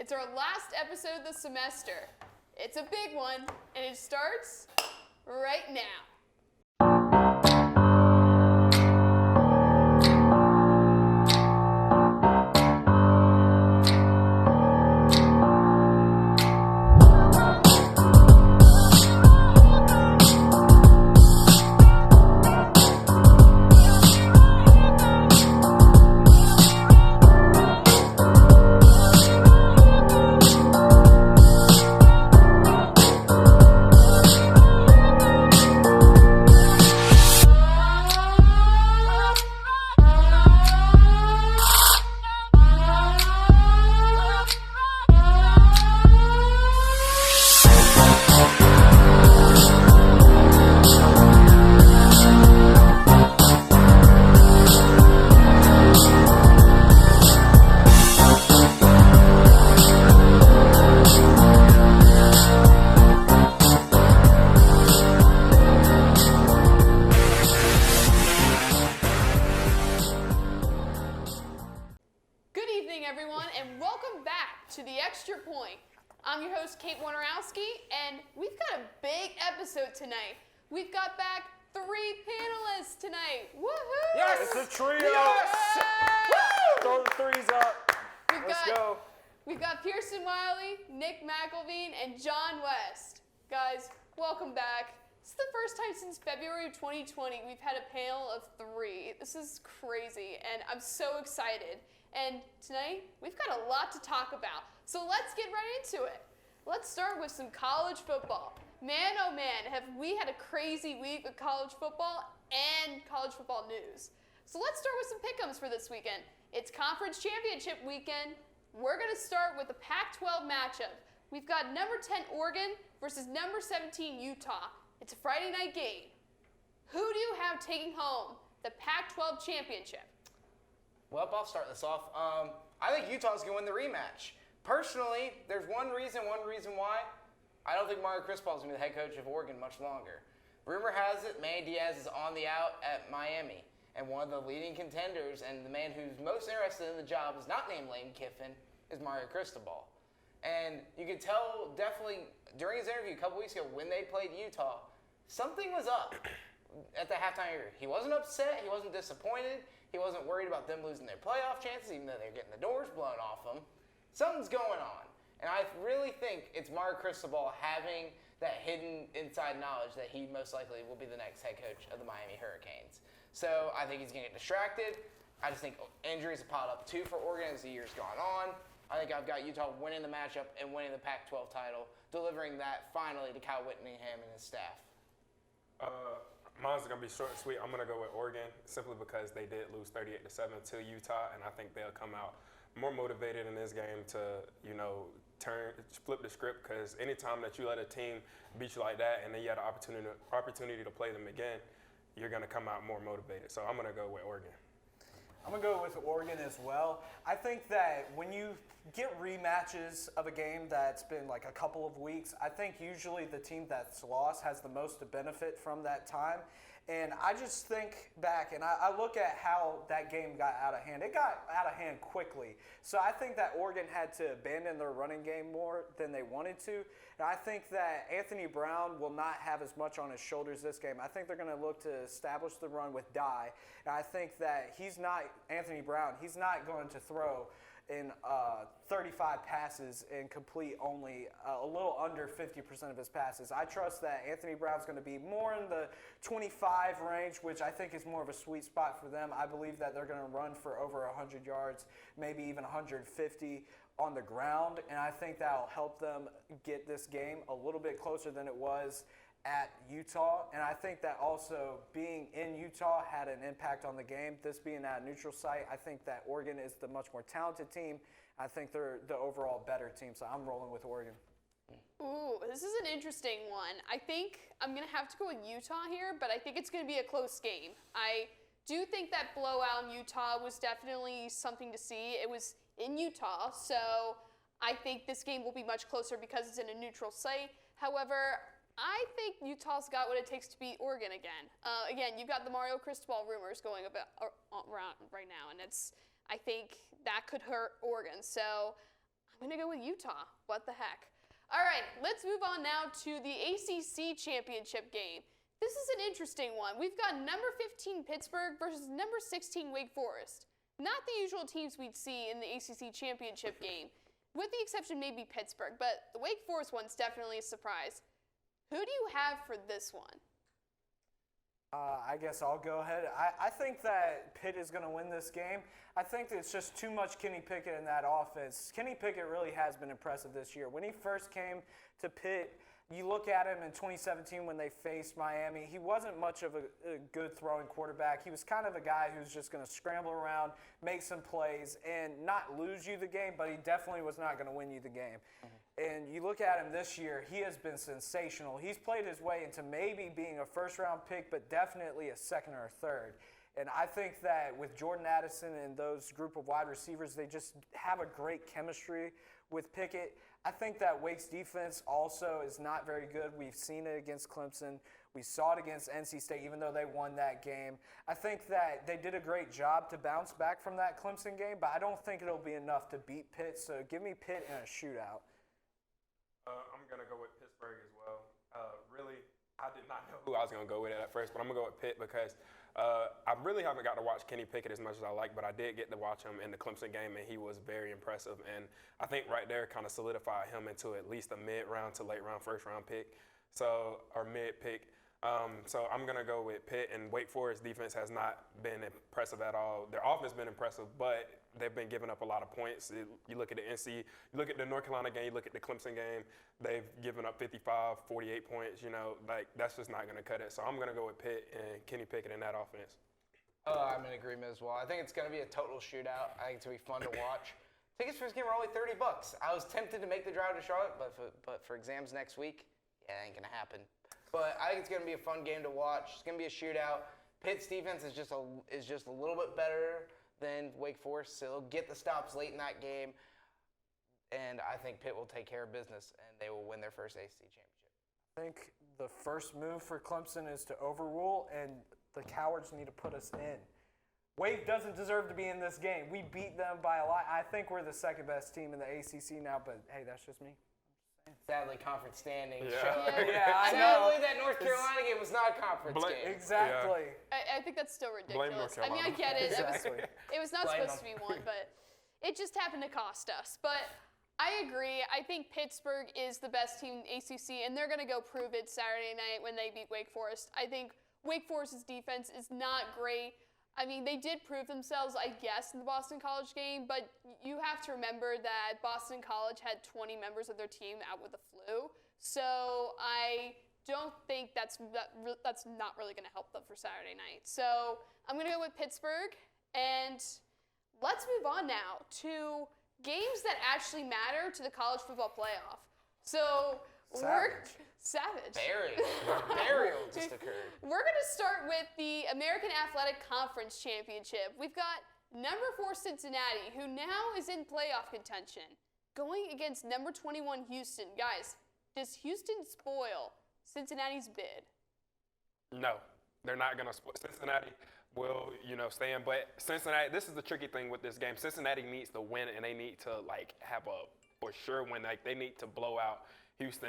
It's our last episode of the semester. It's a big one, and it starts right now. I'm your host, Kate Woynerowski, and we've got a big episode tonight. We've got back 3 panelists tonight. Woohoo! Yes! It's a trio! Yes! Woo! Throw the threes up. Let's go. We've got Pierson Wylie, Nick McElveen, and John West. Guys, welcome back. This is the first time since February of 2020 we've had a panel of 3. This is crazy, and I'm so excited. And tonight, we've got a lot to talk about. So let's get right into it. Let's start with some college football. Man, oh man, have we had a crazy week with college football and college football news. So let's start with some pick'ems for this weekend. It's conference championship weekend. We're going to start with the Pac12 matchup. We've got number 10 Oregon versus number 17 Utah. It's a Friday night game. Who do you have taking home the Pac12 championship? Well, I'll start this off. I think Utah's going to win the rematch. Personally, there's one reason why. I don't think Mario Cristobal's going to be the head coach of Oregon much longer. Rumor has it Manny Diaz is on the out at Miami, and one of the leading contenders and the man who's most interested in the job is not named Lane Kiffin, is Mario Cristobal. And you could tell definitely during his interview a couple weeks ago when they played Utah, something was up at the halftime period. He wasn't upset. He wasn't disappointed. He wasn't worried about them losing their playoff chances, even though they're getting the doors blown off them. Something's going on. And I really think it's Mario Cristobal having that hidden inside knowledge that he most likely will be the next head coach of the Miami Hurricanes. So I think he's going to get distracted. I just think injuries have piled up too for Oregon as the year's gone on. I think I've got Utah winning the matchup and winning the Pac-12 title, delivering that finally to Kyle Whittingham and his staff. Mine's going to be short and sweet. I'm going to go with Oregon simply because they did lose 38-7 to Utah, and I think they'll come out more motivated in this game to, flip the script, because anytime that you let a team beat you like that and then you had an opportunity to play them again, you're going to come out more motivated. So I'm going to go with Oregon. I'm going to go with Oregon as well. I think that when you get rematches of a game that's been like a couple of weeks, I think usually the team that's lost has the most to benefit from that time. And I just think back and I look at how that game got out of hand. It got out of hand quickly. So I think that Oregon had to abandon their running game more than they wanted to. And I think that Anthony Brown will not have as much on his shoulders this game. I think they're going to look to establish the run with Dye. And I think that Anthony Brown, he's not going to throw in 35 passes and complete only a little under 50% of his passes. I trust that Anthony Brown's going to be more in the 25 range, which I think is more of a sweet spot for them. I believe that they're going to run for over 100 yards, maybe even 150 on the ground, and I think that'll help them get this game a little bit closer than it was at Utah. And I think that also being in Utah had an impact on the game. This being at a neutral site, I think that Oregon is the much more talented team. I think they're the overall better team, so I'm rolling with Oregon. Ooh, this is an interesting one. I think I'm going to have to go with Utah here, but I think it's going to be a close game. I do think that blowout in Utah was definitely something to see. It was in Utah, so I think this game will be much closer because it's in a neutral site. However, I think Utah's got what it takes to beat Oregon again. Again, you've got the Mario Cristobal rumors going around right now, and I think that could hurt Oregon. So I'm going to go with Utah. What the heck? All right, let's move on now to the ACC championship game. This is an interesting one. We've got number 15 Pittsburgh versus number 16 Wake Forest. Not the usual teams we'd see in the ACC championship game, with the exception maybe Pittsburgh, but the Wake Forest one's definitely a surprise. Who do you have for this one? I guess I'll go ahead. I think that Pitt is going to win this game. I think it's just too much Kenny Pickett in that offense. Kenny Pickett really has been impressive this year. When he first came to Pitt, you look at him in 2017 when they faced Miami, he wasn't much of a good throwing quarterback. He was kind of a guy who's just going to scramble around, make some plays, and not lose you the game, but he definitely was not going to win you the game. And you look at him this year, he has been sensational. He's played his way into maybe being a first-round pick, but definitely a second or a third. And I think that with Jordan Addison and those group of wide receivers, they just have a great chemistry with Pickett. I think that Wake's defense also is not very good. We've seen it against Clemson. We saw it against NC State, even though they won that game. I think that they did a great job to bounce back from that Clemson game, but I don't think it'll be enough to beat Pitt. So give me Pitt in a shootout. I'm going to go with Pittsburgh as well. Really, I did not know who I was going to go with at first, but I'm going to go with Pitt because I really haven't got to watch Kenny Pickett as much as I like, but I did get to watch him in the Clemson game, and he was very impressive. And I think right there kind of solidified him into at least a mid-round to late-round first-round pick, or mid-pick. So I'm going to go with Pitt, and Wake Forest defense has not been impressive at all. Their offense has been impressive, but they've been giving up a lot of points. You look at the you look at the North Carolina game, you look at the Clemson game, they've given up 55, 48 points, like that's just not going to cut it. So I'm going to go with Pitt and Kenny Pickett in that offense. I'm in agreement as well. I think it's going to be a total shootout. I think it's going to be fun to watch. Tickets for this game are only $30. I was tempted to make the drive to Charlotte, but for exams next week, yeah, it ain't going to happen. But I think it's going to be a fun game to watch. It's going to be a shootout. Pitt's defense is just a little bit better than Wake Forest, so they'll get the stops late in that game. And I think Pitt will take care of business, and they will win their first ACC championship. I think the first move for Clemson is to overrule, and the cowards need to put us in. Wake doesn't deserve to be in this game. We beat them by a lot. I think we're the second best team in the ACC now, but hey, that's just me. Sadly, conference standings. Yeah, I know. Sadly, that North Carolina game was not a conference game. Exactly. I think that's still ridiculous. Blame North Carolina. I mean, I get it. Exactly. It was not Blame supposed to be one, but it just happened to cost us. But I agree. I think Pittsburgh is the best team in the ACC, and they're going to go prove it Saturday night when they beat Wake Forest. I think Wake Forest's defense is not great. I mean, they did prove themselves, I guess, in the Boston College game, but you have to remember that Boston College had 20 members of their team out with the flu. So I don't think that's not really going to help them for Saturday night. So I'm going to go with Pittsburgh. And let's move on now to games that actually matter to the college football playoff. So Savage. Burial just occurred. We're going to start with the American Athletic Conference Championship. We've got number 4 Cincinnati, who now is in playoff contention, going against number 21 Houston. Guys, does Houston spoil Cincinnati's bid? No, they're not going to split. Cincinnati will, stay in. But Cincinnati, this is the tricky thing with this game. Cincinnati needs to win, and they need to, have a for sure win. They need to blow out Houston.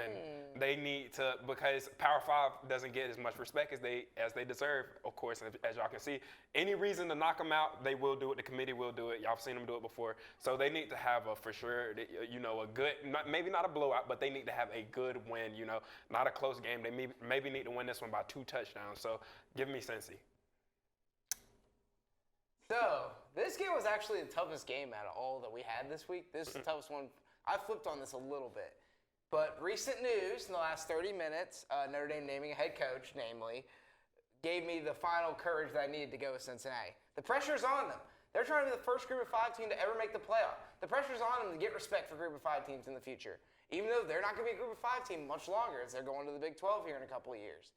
They need to, because Power 5 doesn't get as much respect as they deserve, of course, as y'all can see. Any reason to knock them out, they will do it. The committee will do it. Y'all have seen them do it before. So they need to have a a good, maybe not a blowout, but they need to have a good win, not a close game. They maybe need to win this one by 2 touchdowns. So give me Cincy. So this game was actually the toughest game out of all that we had this week. This is the toughest one. I flipped on this a little bit. But recent news in the last 30 minutes, Notre Dame naming a head coach, namely, gave me the final courage that I needed to go with Cincinnati. The pressure's on them. They're trying to be the first Group of 5 team to ever make the playoff. The pressure's on them to get respect for Group of 5 teams in the future, even though they're not going to be a Group of 5 team much longer as they're going to the Big 12 here in a couple of years.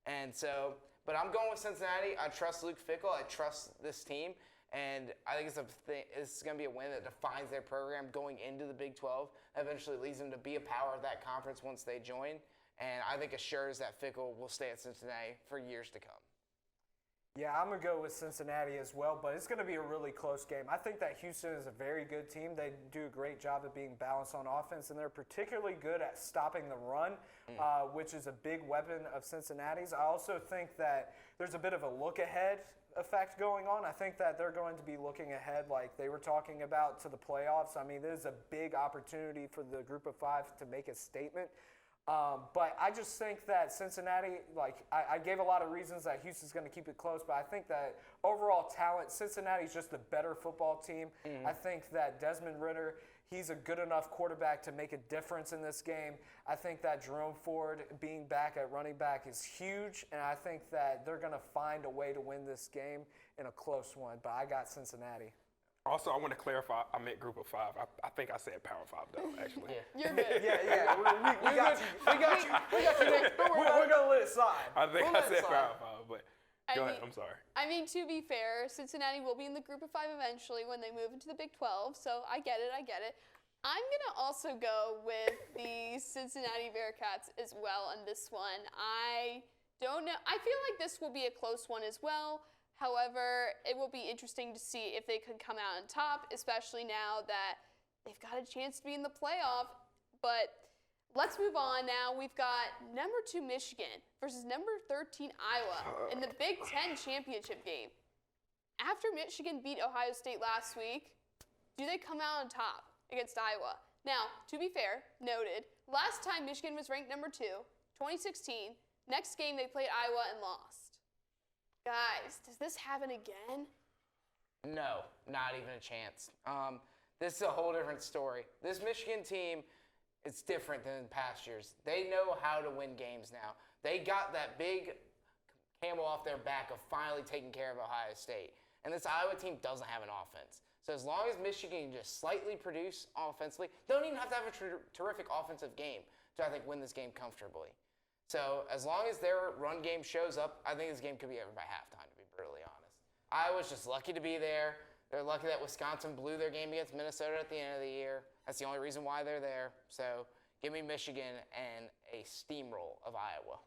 And so, but I'm going with Cincinnati. I trust Luke Fickell. I trust this team. And I think it's going to be a win that defines their program going into the Big 12. Eventually leads them to be a power of that conference once they join. And I think assures that Fickell will stay at Cincinnati for years to come. Yeah, I'm going to go with Cincinnati as well, but it's going to be a really close game. I think that Houston is a very good team. They do a great job of being balanced on offense, and they're particularly good at stopping the run, which is a big weapon of Cincinnati's. I also think that there's a bit of a look-ahead effect going on. I think that they're going to be looking ahead like they were talking about to the playoffs. I mean, there's a big opportunity for the group of five to make a statement. But I just think that Cincinnati, I gave a lot of reasons that Houston's going to keep it close, but I think that overall talent, Cincinnati's just a better football team. I think that Desmond Ridder, he's a good enough quarterback to make a difference in this game. I think that Jerome Ford being back at running back is huge, and I think that they're going to find a way to win this game in a close one, but I got Cincinnati. Also, I want to clarify, I meant group of five. I think I said Power 5, though, actually. You're good. Yeah. We got you. We got you, Nick. We're going to let it slide. I think I said Power 5, but go ahead. I'm sorry. I mean, to be fair, Cincinnati will be in the group of five eventually when they move into the Big 12, so I get it. I'm going to also go with the Cincinnati Bearcats as well on this one. I don't know. I feel like this will be a close one as well. However, it will be interesting to see if they could come out on top, especially now that they've got a chance to be in the playoff. But let's move on now. We've got number 2 Michigan versus number 13 Iowa in the Big Ten championship game. After Michigan beat Ohio State last week, do they come out on top against Iowa? Now, to be fair, noted, last time Michigan was ranked number 2, 2016. Next game they played Iowa and lost. Guys, does this happen again? No, not even a chance. This is a whole different story. This Michigan team, it's different than past years. They know how to win games now. They got that big camel off their back of finally taking care of Ohio State. And this Iowa team doesn't have an offense. So as long as Michigan can just slightly produce offensively, they don't even have to have a terrific offensive game to, I think, win this game comfortably. So as long as their run game shows up, I think this game could be over by halftime, to be brutally honest. Iowa's just lucky to be there. They're lucky that Wisconsin blew their game against Minnesota at the end of the year. That's the only reason why they're there. So give me Michigan and a steamroll of Iowa.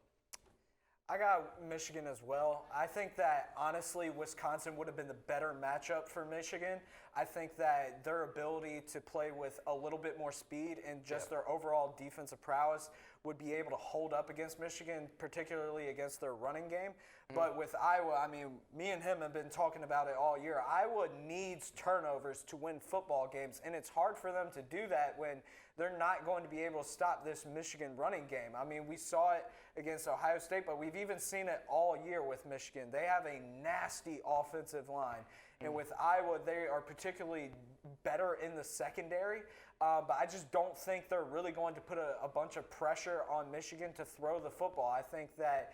I got Michigan as well. I think that, honestly, Wisconsin would have been the better matchup for Michigan. I think that their ability to play with a little bit more speed and just their overall defensive prowess would be able to hold up against Michigan, particularly against their running game. But with Iowa, I mean, me and him have been talking about it all year. Iowa needs turnovers to win football games, and it's hard for them to do that when they're not going to be able to stop this Michigan running game. I mean, we saw it against Ohio State, but we've even seen it all year with Michigan. They have a nasty offensive line. And with Iowa, they are particularly better in the secondary. But I just don't think they're really going to put a bunch of pressure on Michigan to throw the football. I think that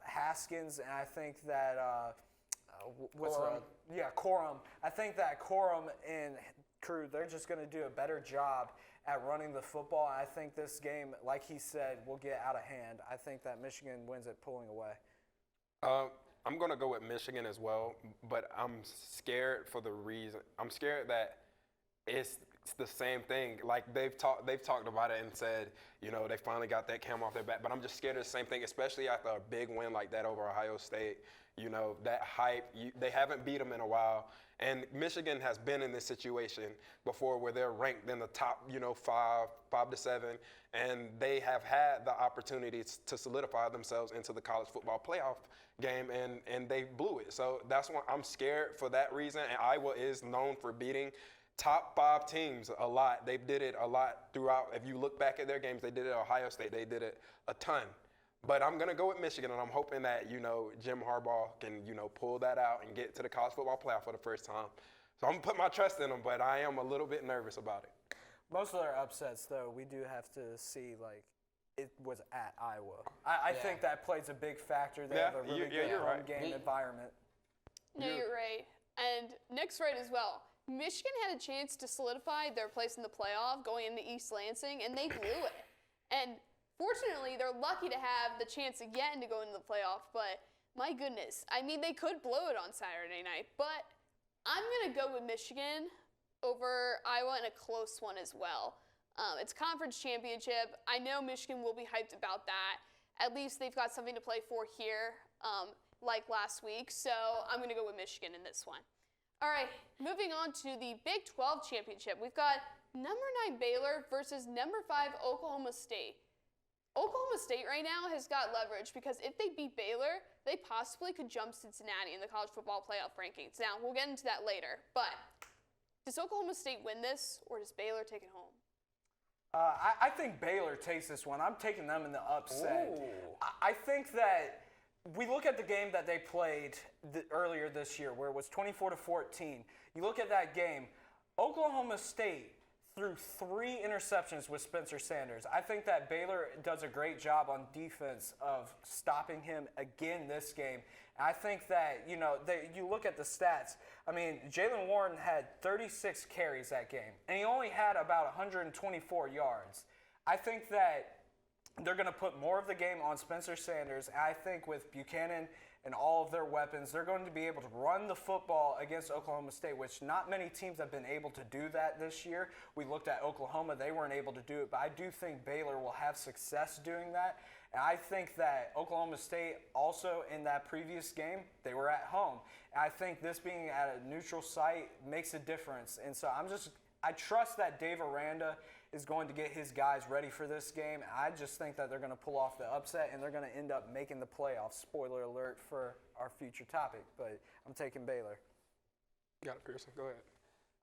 Haskins and I think that Corum. I think that Corum and crew, they're just going to do a better job at running the football. I think this game, like he said, will get out of hand. I think that Michigan wins it pulling away. I'm going to go with Michigan as well, but I'm scared for the reason. I'm scared that it's the same thing. Like they've talked about it and said, you know, they finally got that camel off their back. But I'm just scared of the same thing, especially after a big win like that over Ohio State. You know, that hype. They haven't beat them in a while. And Michigan has been in this situation before where they're ranked in the top, you know, 5 to 7, and they have had the opportunities to solidify themselves into the college football playoff game, and they blew it. So that's why I'm scared for that reason. And Iowa is known for beating top 5 teams a lot. They did it a lot throughout. If you look back at their games, they did it at Ohio State. They did it a ton. But I'm going to go with Michigan, and I'm hoping that, you know, Jim Harbaugh can, you know, pull that out and get to the college football playoff for the first time. So I'm going to put my trust in them, but I am a little bit nervous about it. Most of their upsets, though, we do have to see, like, it was at Iowa. I think that plays a big factor. They have a really good home game environment. No, you're right. And Nick's right as well. Michigan had a chance to solidify their place in the playoff going into East Lansing, and they blew it. And fortunately, they're lucky to have the chance again to go into the playoff, but my goodness. I mean, they could blow it on Saturday night, but I'm going to go with Michigan over Iowa in a close one as well. It's conference championship. I know Michigan will be hyped about that. At least they've got something to play for here. like last week, so I'm going to go with Michigan in this one. All right, moving on to the Big 12 Championship. We've got number 9 Baylor versus number 5 Oklahoma State. Oklahoma State right now has got leverage because if they beat Baylor, they possibly could jump Cincinnati in the college football playoff rankings. Now, we'll get into that later, but does Oklahoma State win this, or does Baylor take it home? I think Baylor takes this one. I'm taking them in the upset. I think that we look at the game that they played earlier this year, where it was 24-14. You look at that game, Oklahoma State threw 3 interceptions with Spencer Sanders. I think that Baylor does a great job on defense of stopping him again this game. I think that, you look at the stats. I mean, Jalen Warren had 36 carries that game, and he only had about 124 yards. I think that they're going to put more of the game on Spencer Sanders. I think with Buchanan and all of their weapons, they're going to be able to run the football against Oklahoma State, which not many teams have been able to do that this year. We looked at Oklahoma. They weren't able to do it, but I do think Baylor will have success doing that. And I think that Oklahoma State also in that previous game, they were at home. And I think this being at a neutral site makes a difference. And so I trust that Dave Aranda is going to get his guys ready for this game. I just think that they're going to pull off the upset, and they're going to end up making the playoffs. Spoiler alert for our future topic, but I'm taking Baylor. Got it, Pierson. Go ahead.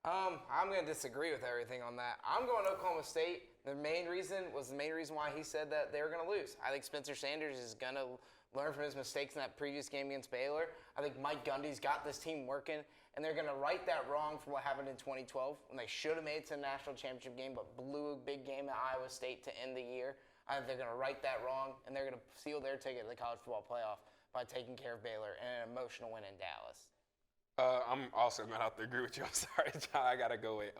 I'm going to disagree with everything on that. I'm going Oklahoma State. The main reason why he said that they were going to lose. I think Spencer Sanders is going to learn from his mistakes in that previous game against Baylor. I think Mike Gundy's got this team working, and they're going to right that wrong from what happened in 2012 when they should have made it to the national championship game but blew a big game at Iowa State to end the year. I think they're going to right that wrong, and they're going to seal their ticket to the college football playoff by taking care of Baylor in an emotional win in Dallas. I'm also going to have to agree with you. I'm sorry, John. I got to go with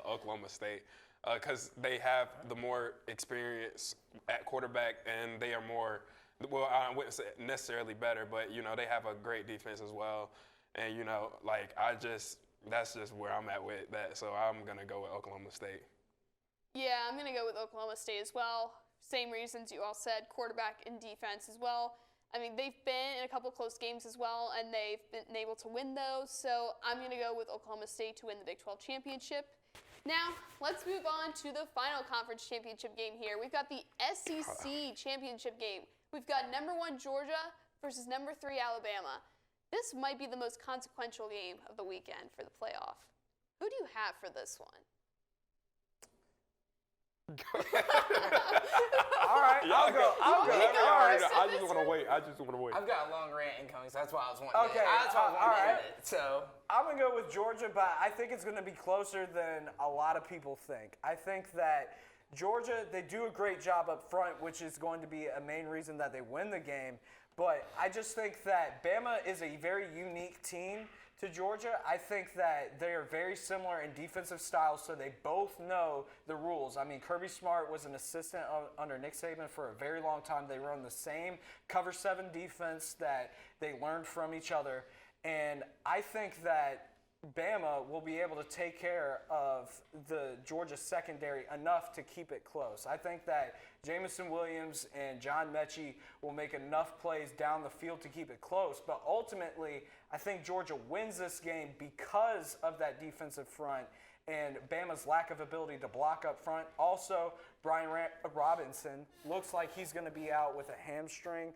Oklahoma State because they have the more experience at quarterback, and they are more, well, I wouldn't say necessarily better, but, they have a great defense as well. And, that's just where I'm at with that. So I'm going to go with Oklahoma State. Yeah, I'm going to go with Oklahoma State as well. Same reasons you all said, quarterback and defense as well. I mean, they've been in a couple close games as well, and they've been able to win those. So I'm going to go with Oklahoma State to win the Big 12 championship. Now, let's move on to the final conference championship game here. We've got the SEC championship game. We've got number 1 Georgia versus number 3 Alabama. This might be the most consequential game of the weekend for the playoff. Who do you have for this one? All right, I'll go. I just want to wait. I've got a long rant incoming, so that's why I was wanting Okay, that's why I was all wanting to right. end it. So I'm going to go with Georgia, but I think it's going to be closer than a lot of people think. I think that Georgia, they do a great job up front, which is going to be a main reason that they win the game. But I just think that Bama is a very unique team to Georgia. I think that they are very similar in defensive style, so they both know the rules. I mean, Kirby Smart was an assistant under Nick Saban for a very long time. They run the same cover 7 defense that they learned from each other. And I think that Bama will be able to take care of the Georgia secondary enough to keep it close. I think that Jamison Williams and John Mechie will make enough plays down the field to keep it close. But ultimately, I think Georgia wins this game because of that defensive front and Bama's lack of ability to block up front. Also, Brian Robinson looks like he's going to be out with a hamstring.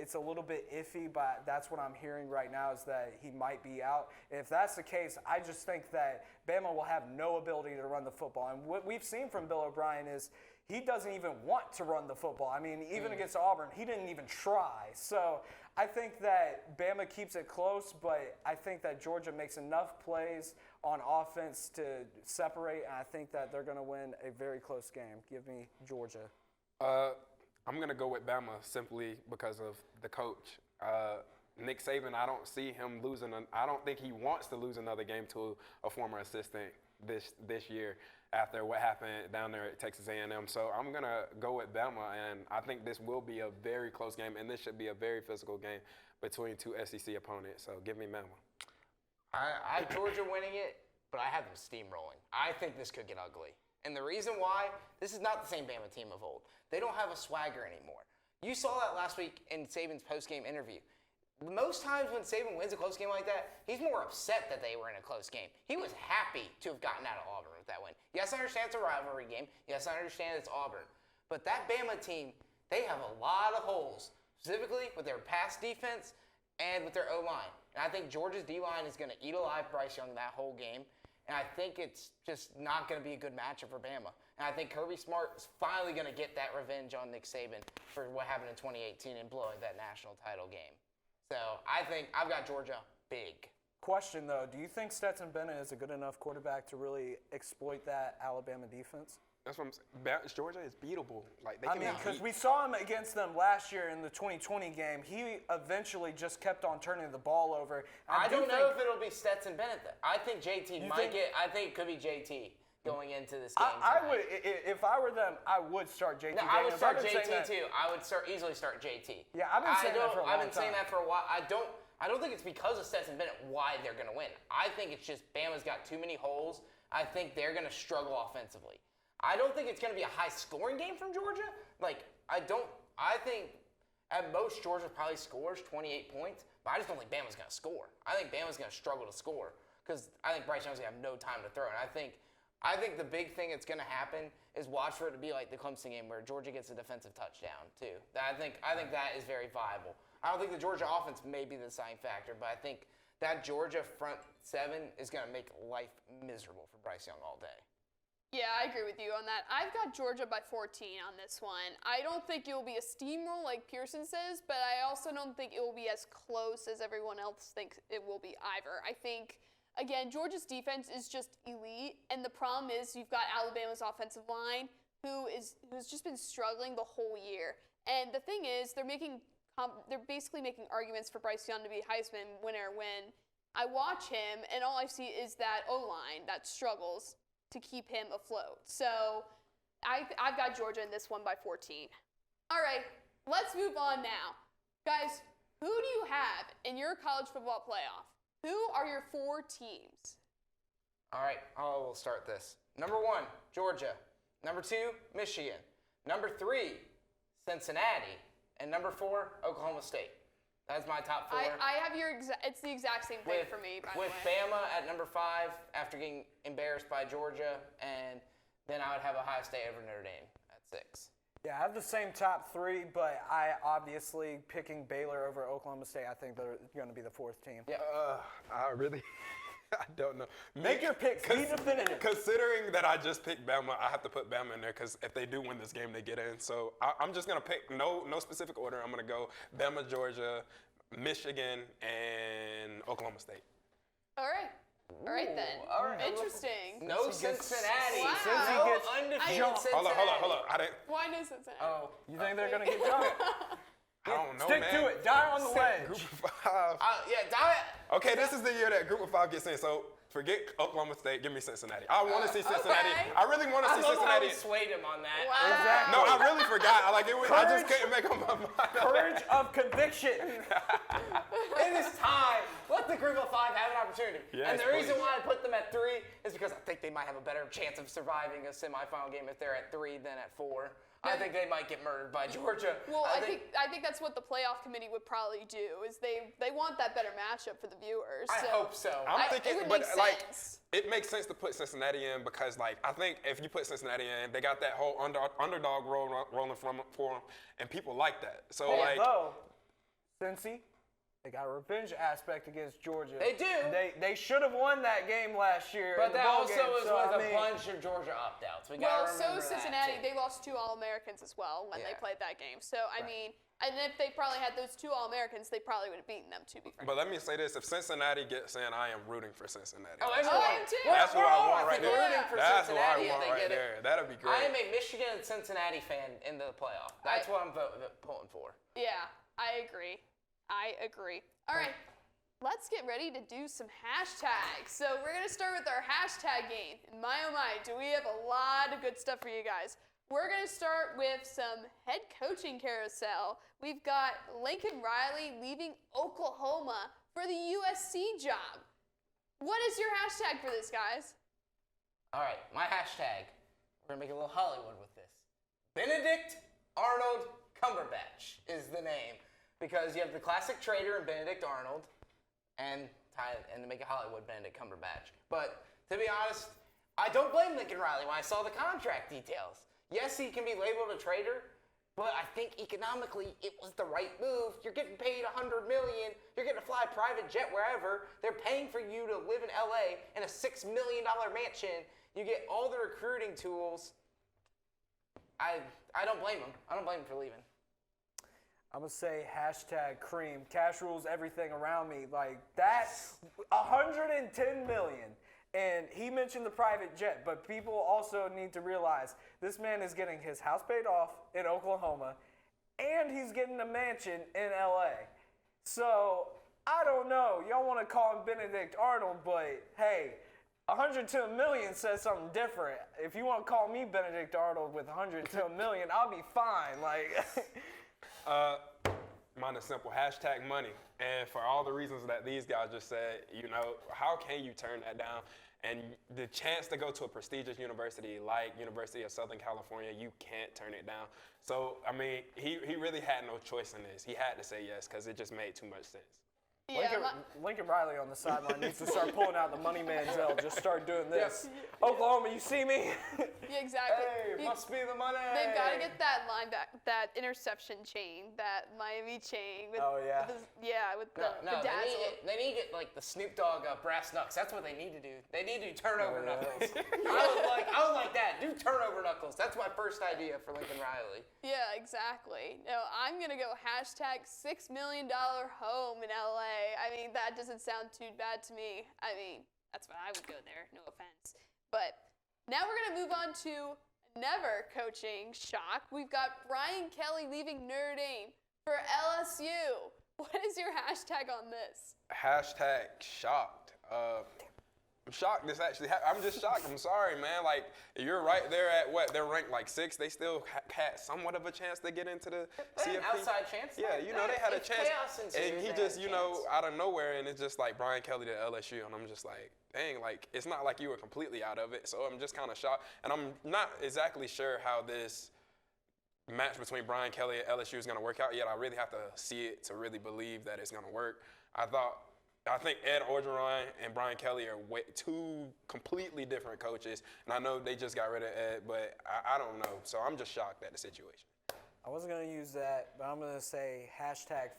It's a little bit iffy, but that's what I'm hearing right now is that he might be out. And if that's the case, I just think that Bama will have no ability to run the football. And what we've seen from Bill O'Brien is he doesn't even want to run the football. I mean, even against Auburn, he didn't even try. So I think that Bama keeps it close, but I think that Georgia makes enough plays on offense to separate, and I think that they're going to win a very close game. Give me Georgia. I'm going to go with Bama simply because of the coach. Nick Saban, I don't see him losing. I don't think he wants to lose another game to a former assistant this year after what happened down there at Texas A&M. So I'm going to go with Bama, and I think this will be a very close game, and this should be a very physical game between 2 SEC opponents. So give me Bama. I have Georgia winning it, but I have them steamrolling. I think this could get ugly. And the reason why, this is not the same Bama team of old. They don't have a swagger anymore. You saw that last week in Saban's post-game interview. most times when Saban wins a close game like that, he's more upset that they were in a close game. He was happy to have gotten out of Auburn with that win. Yes, I understand it's a rivalry game. Yes, I understand it's Auburn. But that Bama team, they have a lot of holes, specifically with their pass defense and with their O-line. And I think Georgia's D-line is going to eat alive Bryce Young that whole game. And I think it's just not going to be a good matchup for Bama. And I think Kirby Smart is finally going to get that revenge on Nick Saban for what happened in 2018 and blowing that national title game. So I think I've got Georgia big. Question, though. Do you think Stetson Bennett is a good enough quarterback to really exploit that Alabama defense? That's what I'm saying. Georgia is beatable. Like they I can mean, because we saw him against them last year in the 2020 game. He eventually just kept on turning the ball over. I don't know if it'll be Stetson Bennett. I think JT might get. I think it could be JT going into this game. I would, if I were them, I would start JT. No, I would start JT too. I would easily start JT. Yeah, I've been saying that for a long time. I've been saying that for a while. I don't think it's because of Stetson Bennett why they're going to win. I think it's just Bama's got too many holes. I think they're going to struggle offensively. I don't think it's going to be a high-scoring game from Georgia. I think at most Georgia probably scores 28 points, but I just don't think Bama's going to score. I think Bama's going to struggle to score because I think Bryce Young's going to have no time to throw. And I think the big thing that's going to happen is watch for it to be like the Clemson game where Georgia gets a defensive touchdown too. I think that is very viable. I don't think the Georgia offense may be the deciding factor, but I think that Georgia front seven is going to make life miserable for Bryce Young all day. Yeah, I agree with you on that. I've got Georgia by 14 on this one. I don't think it will be a steamroll like Pierson says, but I also don't think it will be as close as everyone else thinks it will be either. I think, again, Georgia's defense is just elite, and the problem is you've got Alabama's offensive line who's just been struggling the whole year. And the thing is, they're basically making arguments for Bryce Young to be Heisman winner when I watch him, and all I see is that O-line that struggles to keep him afloat. So I've got Georgia in this one by 14. All right, let's move on now. Guys, who do you have in your college football playoff? Who are your 4 teams? All right, I will start this. Number 1, Georgia. Number 2, Michigan. Number 3, Cincinnati. And number 4, Oklahoma State. That's my top 4. I have it's the exact same thing for me, by the way. With Bama at number 5 after getting embarrassed by Georgia, and then I would have Ohio State over Notre Dame at 6. Yeah, I have the same top 3, but I obviously picking Baylor over Oklahoma State. I think they're going to be the 4th team. Yeah. I don't know. Make your picks. Be definitive. Considering that I just picked Bama, I have to put Bama in there because if they do win this game, they get in. So I'm just going to pick no specific order. I'm going to go Bama, Georgia, Michigan, and Oklahoma State. All right then. All right. Interesting. No Cincinnati. Wow. No undefeated Cincinnati. Hold up. I didn't. Why no Cincinnati? Oh. You think they're going to get John? I don't know, Stick man. to it. Die on the ledge. Group of 5. Yeah, damn it. Okay, this is the year that Group of 5 gets in. So forget Oklahoma State. Give me Cincinnati. I want to see Cincinnati. Okay. I really want to see I love how Cincinnati. we swayed him on that. Wow. Exactly. No, I really forgot. I just couldn't make up my mind. Courage of conviction. It is time. Let the Group of 5 have an opportunity. Yes, and the reason please. why I put them at 3 is because I think they might have a better chance of surviving a semifinal game if they're at 3 than at 4. I think they might get murdered by Georgia. Well, I think that's what the playoff committee would probably do is they want that better matchup for the viewers. I hope so. I'm thinking, it would but make like, sense. it makes sense to put Cincinnati in because, like, I think if you put Cincinnati in, they got that whole underdog rolling for them, and people like that. So, Although, Cincy, they got a revenge aspect against Georgia. They do. They should have won that game last year. But in the that bowl also game, was so, with I a mean, bunch of Georgia opt-outs. Well, so Cincinnati, they lost 2 All-Americans as well when they Yeah. played that game. So, I mean, and if they probably had those 2 All-Americans, they probably would have beaten them, to be frank. but let me say this: if Cincinnati gets in, I am rooting for Cincinnati. Oh, I am too. That's what I want right We're there. rooting for That's what I Cincinnati if want they right get it. there. That'd be great. I am a Michigan and Cincinnati fan in the playoff. That's what I'm pulling for. Yeah, I agree. All right, let's get ready to do some hashtags. So we're going to start with our hashtag game. And my, oh my, do we have a lot of good stuff for you guys. We're going to start with some head coaching carousel. We've got Lincoln Riley leaving Oklahoma for the USC job. What is your hashtag for this, guys? All right, my hashtag. We're going to make a little Hollywood with this. Benedict Arnold Cumberbatch is the name. because you have the classic traitor in Benedict Arnold and to make it Hollywood, Benedict Cumberbatch. But to be honest, I don't blame Lincoln Riley when I saw the contract details. Yes, he can be labeled a traitor, but I think economically it was the right move. You're getting paid $100 million. You're getting to fly a private jet wherever. They're paying for you to live in LA in a $6 million mansion. You get all the recruiting tools. I don't blame him. I don't blame him for leaving. I'm going to say #Cream. Cash rules everything around me. Like that, $110 million. And he mentioned the private jet, but people also need to realize this man is getting his house paid off in Oklahoma, and he's getting a mansion in LA. So, I don't know. Y'all want to call him Benedict Arnold, but hey, $110 million says something different. If you want to call me Benedict Arnold with $110 million, I'll be fine. Like, mine is simple. #money. And for all the reasons that these guys just said, you know, how can you turn that down? And the chance to go to a prestigious university like University of Southern California, you can't turn it down. So, I mean, he really had no choice in this. He had to say yes because it just made too much sense. Yeah, Lincoln Riley on the sideline needs to start pulling out the money manziel. Just start doing this. Yeah. Oklahoma, you see me? yeah, exactly. Hey, must be the money. They've got to get that that interception chain, that Miami chain. With, Oh, yeah. with the dazzle. They need to get like the Snoop Dogg brass knucks. That's what they need to do. They need to do turnover Oh, yeah. knuckles. I would like that. Do turnover knuckles. That's my first idea for Lincoln Riley. Yeah, exactly. No, I'm going to go #$6 million home in LA. I mean, that doesn't sound too bad to me. I mean, that's what I would go there, no offense. But now we're going to move on to another coaching shock. We've got Brian Kelly leaving Notre Dame for LSU. What is your hashtag on this? #shocked. I'm shocked this actually I'm just shocked. I'm sorry, man. Like, you're right there at what? They're ranked like 6. They still had somewhat of a chance to get into the They had CFP. an outside chance. Yeah, you know, they had a It's chance. chaos in And Sears, he they just, had a you know, chance. out of nowhere, and it's just like Brian Kelly to LSU. And I'm just like, dang, like, it's not like you were completely out of it. So I'm just kind of shocked. And I'm not exactly sure how this match between Brian Kelly and LSU is going to work out yet. I really have to see it to really believe that it's going to work. I think Ed Orgeron and Brian Kelly are two completely different coaches. And I know they just got rid of Ed, but I don't know. So I'm just shocked at the situation. I wasn't going to use that, but I'm going to say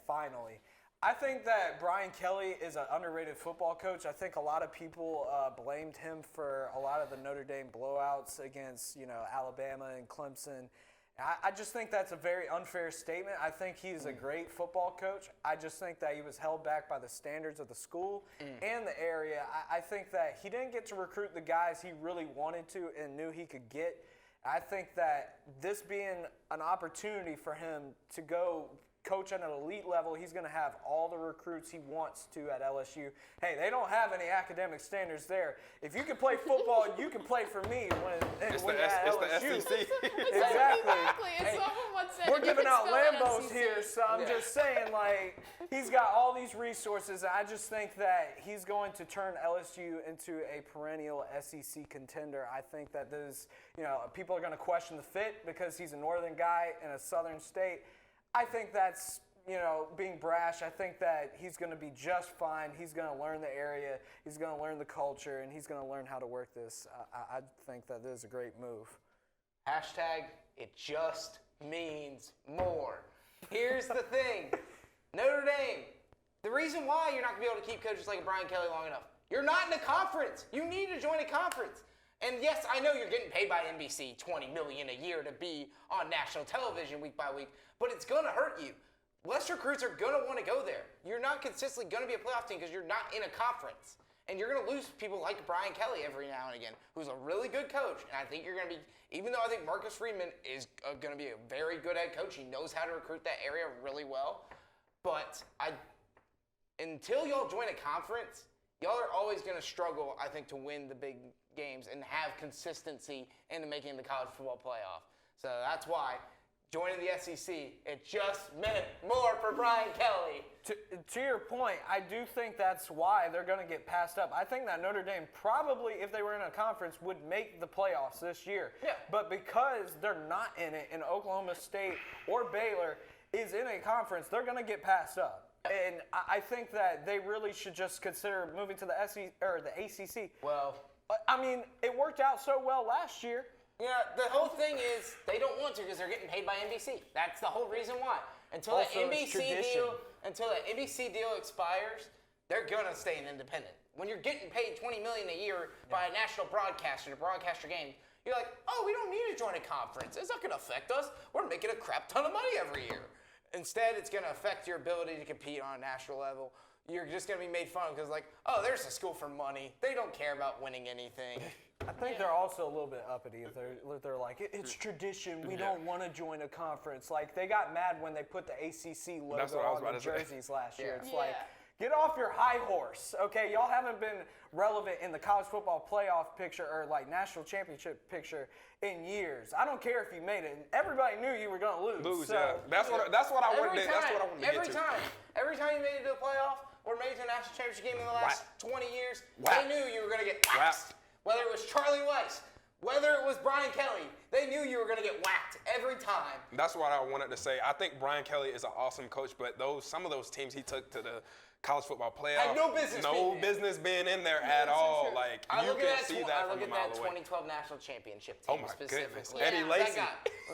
#finally. I think that Brian Kelly is an underrated football coach. I think a lot of people blamed him for a lot of the Notre Dame blowouts against, you know, Alabama and Clemson. I just think that's a very unfair statement. I think he's a great football coach. I just think that he was held back by the standards of the school and the area. I think that he didn't get to recruit the guys he really wanted to and knew he could get. I think that this being an opportunity for him to go coach at an elite level, he's going to have all the recruits he wants to at LSU. Hey, they don't have any academic standards there. If you can play football, you can play for me It's when the you're at LSU. SEC. Exactly. It's someone once said We're you giving can out spell it Lambos SEC. here, so I'm just saying, like, he's got all these resources. I just think that he's going to turn LSU into a perennial SEC contender. I think that there's, you know, people are going to question the fit because he's a northern guy in a southern state. I think that's, you know, being brash. I think that he's going to be just fine. He's going to learn the area. He's going to learn the culture, and he's going to learn how to work this. I think that this is a great move. #it just means more. Here's the thing. Notre Dame, the reason why you're not going to be able to keep coaches like Brian Kelly long enough, you're not in a conference. You need to join a conference. And yes, I know you're getting paid by NBC $20 million a year to be on national television week by week, but it's going to hurt you. Less recruits are going to want to go there. You're not consistently going to be a playoff team because you're not in a conference. And you're going to lose people like Brian Kelly every now and again, who's a really good coach. And I think you're going to be, even though I think Marcus Freeman is going to be a very good head coach, he knows how to recruit that area really well. But until y'all join a conference, y'all are always going to struggle, I think, to win the big games and have consistency into making the college football playoff. So that's why joining the SEC, it just meant more for Brian Kelly. To your point, I do think that's why they're going to get passed up. I think that Notre Dame probably, if they were in a conference, would make the playoffs this year. Yeah. But because they're not in it in Oklahoma State or Baylor, is in a conference, they're going to get passed up. And I think that they really should just consider moving to the SEC or the ACC. Well, I mean, it worked out so well last year. yeah, the whole thing is they don't want to because they're getting paid by NBC. That's the whole reason why. Until that Also, it's tradition. NBC deal expires, they're gonna stay an independent. When you're getting paid $20 million a year by a national broadcaster to broadcast your games, you're like, oh, we don't need to join a conference. It's not gonna affect us. We're making a crap ton of money every year. Instead, it's gonna affect your ability to compete on a national level. You're just gonna be made fun of because, like, oh, there's a school for money. They don't care about winning anything. I think they're also a little bit uppity. They're like, it's tradition. We don't want to join a conference. Like, they got mad when they put the ACC logo That's what I was on about the to say. jerseys last year. It's Yeah. like, get off your high horse, okay? Y'all haven't been relevant in the college football playoff picture or, like, national championship picture in years. I don't care if you made it. Everybody knew you were going to lose. Lose, yeah. That's what I wanted to get Every to. time. Every time you made it to the playoff or made it to a national championship game in the last 20 years, Whack. they knew you were going to get Whack. waxed. Whether it was Charlie Weiss, whether it was Brian Kelly, they knew you were going to get whacked every time. That's what I wanted to say. I think Brian Kelly is an awesome coach, but some of those teams he took to the college football playoff Had no business being being in there that's at so all. true. Like I you look can at see that, that I from look a at mile that away. 2012 national championship Oh team my specifically. goodness. Eddie Lacy.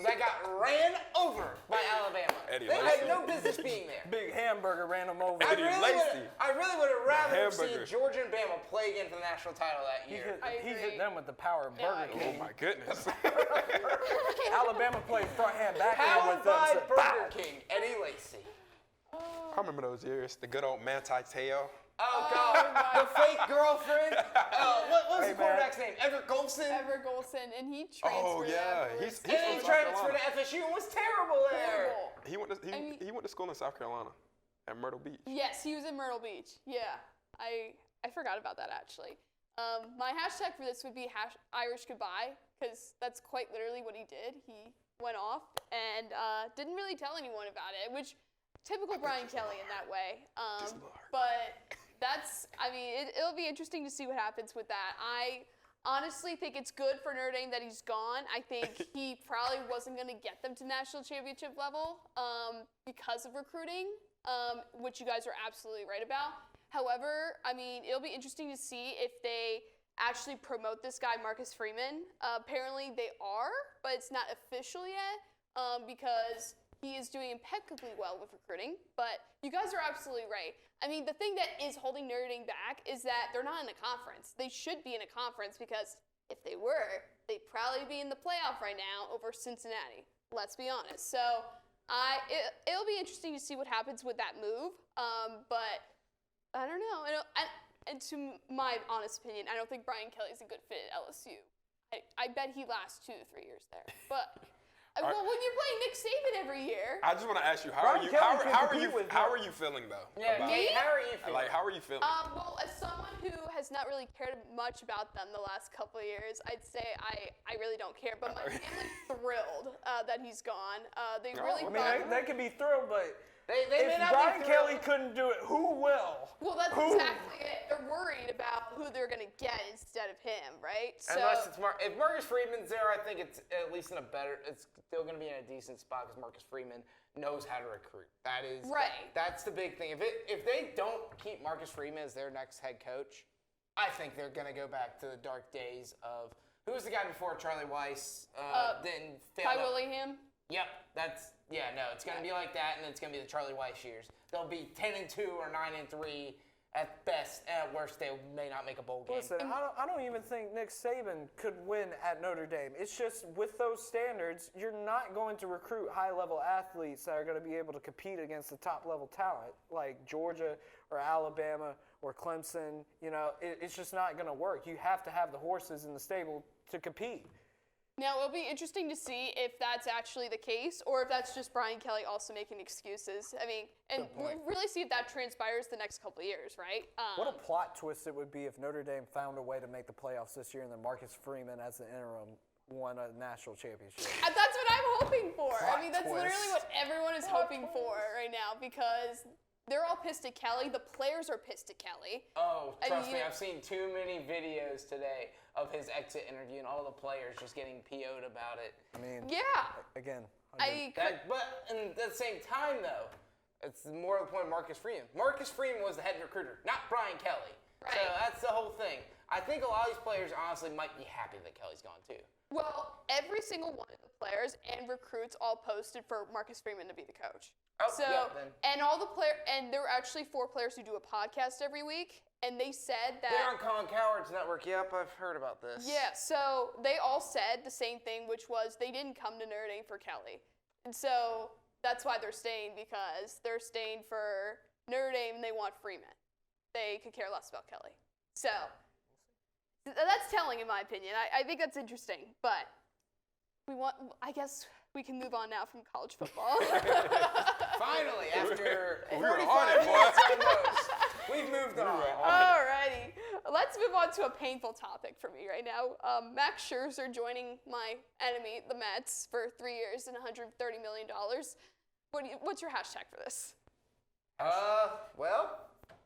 That got ran over by Alabama. Eddie They Lacy. had no business being there. Big hamburger ran them over. Eddie Lacy. I really would have rather have seen hamburger. Georgia and Bama play again for the national title that He year. I hit agree. them with the power of Yeah, Burger I agree. Oh King. my goodness. Alabama played front hand, back hand Powered with them. by so- Burger King, Eddie Lacy. I remember those years. The good old Manti Te'o. Oh, God. The fake girlfriend. What was Hey, the quarterback's name? Everett Golson? Everett Golson, and he transferred. Oh yeah, afterwards. he's And he from South transferred to Carolina. FSU and was terrible there. Horrible. He went to school in South Carolina at Myrtle Beach. Yes, he was in Myrtle Beach. Yeah, I forgot about that actually. My hashtag for this would be #Irish Goodbye because that's quite literally what he did. He went off and didn't really tell anyone about it, which typical Brian Kelly in that way. But it'll be interesting to see what happens with that. I honestly think it's good for Notre Dame that he's gone. I think he probably wasn't going to get them to national championship level because of recruiting, which you guys are absolutely right about. However, it'll be interesting to see if they actually promote this guy, Marcus Freeman. Apparently they are, but it's not official yet because he is doing impeccably well with recruiting. But you guys are absolutely right. The thing that is holding Notre Dame back is that they're not in a conference. They should be in a conference because if they were, they'd probably be in the playoff right now over Cincinnati. Let's be honest. So it'll be interesting to see what happens with that move. But I don't know. And to my honest opinion, I don't think Brian Kelly's a good fit at LSU. I bet he lasts 2 to 3 years there. But well, when you're playing Nick Saban every year. I just want to ask you, how Brian are you Kelly how are you feeling though? Yeah, about Kate, it? how are you feeling? Like, how are you feeling? Well, as someone who has not really cared much about them the last couple of years, I'd say I really don't care. But my family's thrilled that he's gone. They really thought. They could be thrilled, but They if may not Brian be Kelly thrilled. couldn't do it, who will? Well, that's exactly it. They're worried about who they're going to get instead of him, right? So, Unless it's if Marcus Freeman's there, I think it's at least it's still going to be in a decent spot because Marcus Freeman knows how to recruit. That is Right. That's the big thing. If they don't keep Marcus Freeman as their next head coach, I think they're going to go back to the dark days of who was the guy before Charlie Weiss? Then failed Ty out. Willingham. Yep, it's going to be like that, and it's going to be the Charlie Weiss years. They'll be 10-2 or 9-3 at best, and at worst they may not make a bowl game. Listen, I don't even think Nick Saban could win at Notre Dame. It's just with those standards, you're not going to recruit high-level athletes that are going to be able to compete against the top-level talent like Georgia or Alabama or Clemson. It's just not going to work. You have to have the horses in the stable to compete. Now, it'll be interesting to see if that's actually the case or if that's just Brian Kelly also making excuses. And we'll really see if that transpires the next couple of years, right? What a plot twist it would be if Notre Dame found a way to make the playoffs this year and then Marcus Freeman, as the interim, won a national championship. That's what I'm hoping for. Plot That's twist. literally what everyone is hoping for right now because they're all pissed at Kelly. The players are pissed at Kelly. Oh, And trust me, I've seen too many videos today of his exit interview and all the players just getting PO'd about it. I mean, Yeah. again, But at the same time, though, it's more of the point of Marcus Freeman. Marcus Freeman was the head recruiter, not Brian Kelly. Right. So that's the whole thing. I think a lot of these players honestly might be happy that Kelly's gone too. Well, every single one of the players and recruits all posted for Marcus Freeman to be the coach. Oh, So, yeah, then. and all the and there were actually 4 players who do a podcast every week, and they said that. They're on Colin Coward's network. Yep, I've heard about this. Yeah, so they all said the same thing, which was they didn't come to Notre Dame for Kelly. And so that's why they're staying, because they're staying for Notre Dame and they want Freeman. They could care less about Kelly. So that's telling in my opinion. I think that's interesting, but I guess we can move on now from college football. Finally, after We were 45 on it, boy. minutes at most, we've moved on. Alrighty, let's move on to a painful topic for me right now. Max Scherzer joining my enemy, the Mets, for 3 years and $130 million. What's your hashtag for this? Well,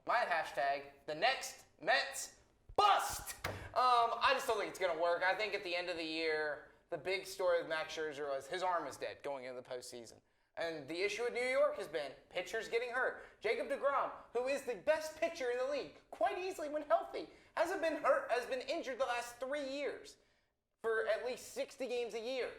my hashtag, the next Mets bust. I just don't think it's going to work. I think at the end of the year, the big story with Max Scherzer was his arm is dead going into the postseason. And the issue with New York has been pitchers getting hurt. Jacob deGrom, who is the best pitcher in the league, quite easily when healthy, hasn't been hurt, has been injured the last 3 years for at least 60 games a year.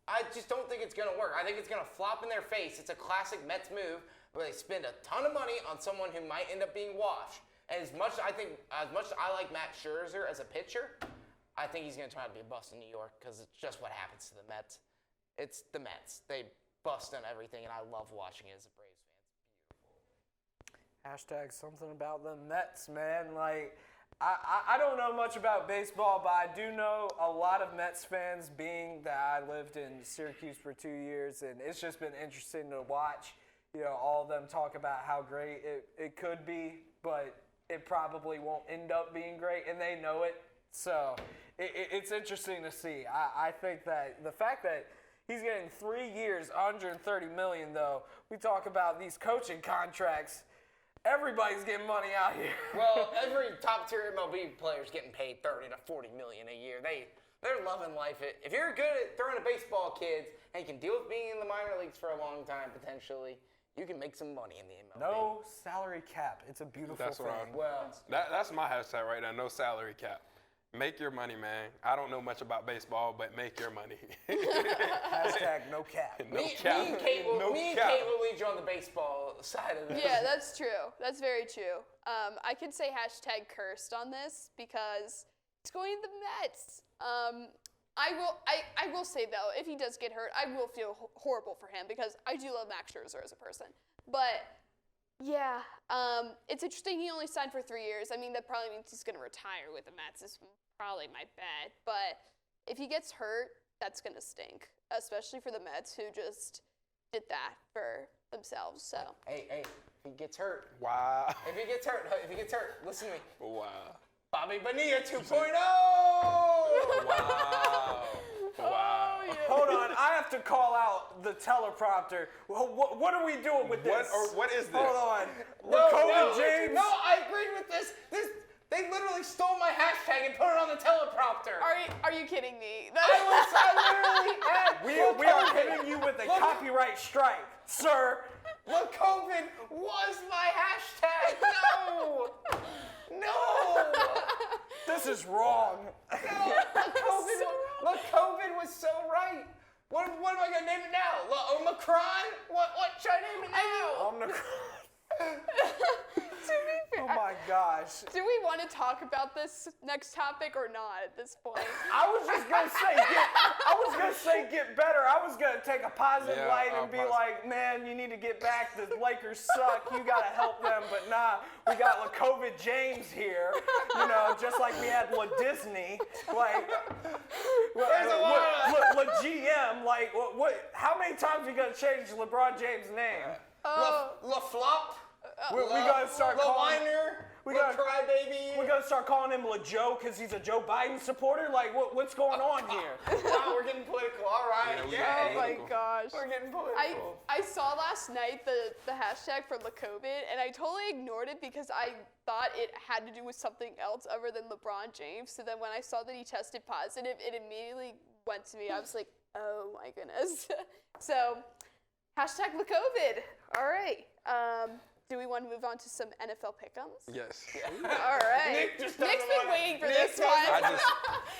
I just don't think it's going to work. I think it's going to flop in their face. It's a classic Mets move where they spend a ton of money on someone who might end up being washed. And as much as I like Max Scherzer as a pitcher, I think he's going to try to be a bust in New York because it's just what happens to the Mets. It's the Mets. They bust on everything, and I love watching it as a Braves fan. It's beautiful. hashtag something about the Mets, man. Like, I don't know much about baseball, but I do know a lot of Mets fans, being that I lived in Syracuse for 2 years, and it's just been interesting to watch, all of them talk about how great it could be, but it probably won't end up being great, and they know it. So it's interesting to see. I think that the fact that he's getting 3 years, $130 million, though, we talk about these coaching contracts. Everybody's getting money out here. Well, every top-tier MLB player's getting paid $30 to $40 million a year. They're loving life. If you're good at throwing a baseball, kids, and you can deal with being in the minor leagues for a long time, potentially, you can make some money in the MLB. No salary cap. It's a beautiful That's thing. right. Well, That's my hashtag right now. No salary cap. Make your money, man. I don't know much about baseball, but make your money. Hashtag no cap. No me cap. and Kate will No lead you on the baseball side of this. Yeah, that's true. That's very true. I could say hashtag cursed on this because it's going to the Mets. I will say, though, if he does get hurt, I will feel horrible for him because I do love Max Scherzer as a person. But, yeah, it's interesting he only signed for 3 years. I mean, that probably means he's going to retire with the Mets is probably my bet. But if he gets hurt, that's going to stink, especially for the Mets who just did that for themselves. So. Hey, if he gets hurt. Wow. If he gets hurt, listen to me. Wow. Bobby Bonilla 2.0! Wow. Wow. Yeah. Hold on, I have to call out the teleprompter. What are we doing with this? What is this? Hold on. No, James. No, I agreed with this. They literally stole my hashtag and put it on the teleprompter. Are you kidding me? I literally had We are hitting you with a copyright strike, sir. LeCovid was my hashtag. No. This is wrong. LeCovid was so right. What am I gonna name it now? Omnicron? What should I name it now? Omnicron. To be fair, Oh my gosh. do we want to talk about this next topic or not at this point? I was just gonna say get better. I was gonna take a positive light and be like, man, you need to get back. The Lakers suck. You gotta help them. But nah, we got LeCovid James here. Just like we had Disney. Like, GM. Like, what? How many times are you gonna change LeBron James' name? LaFlop? We gotta start calling. We got Crybaby. We're gonna start calling him LeJoe because he's a Joe Biden supporter. Like, what's going on here? Wow, we're getting political. All right. Yeah, Oh my political. gosh. We're getting political. I saw last night the hashtag for LeCovid, and I totally ignored it because I thought it had to do with something else other than LeBron James. So then when I saw that he tested positive, it immediately went to me. I was like, oh my goodness. So, hashtag LeCovid. All right. Do we want to move on to some NFL pick'ems? Yes. All right. Nick just Nick's doesn't been wanna- waiting for Nick this doesn't- one. I just,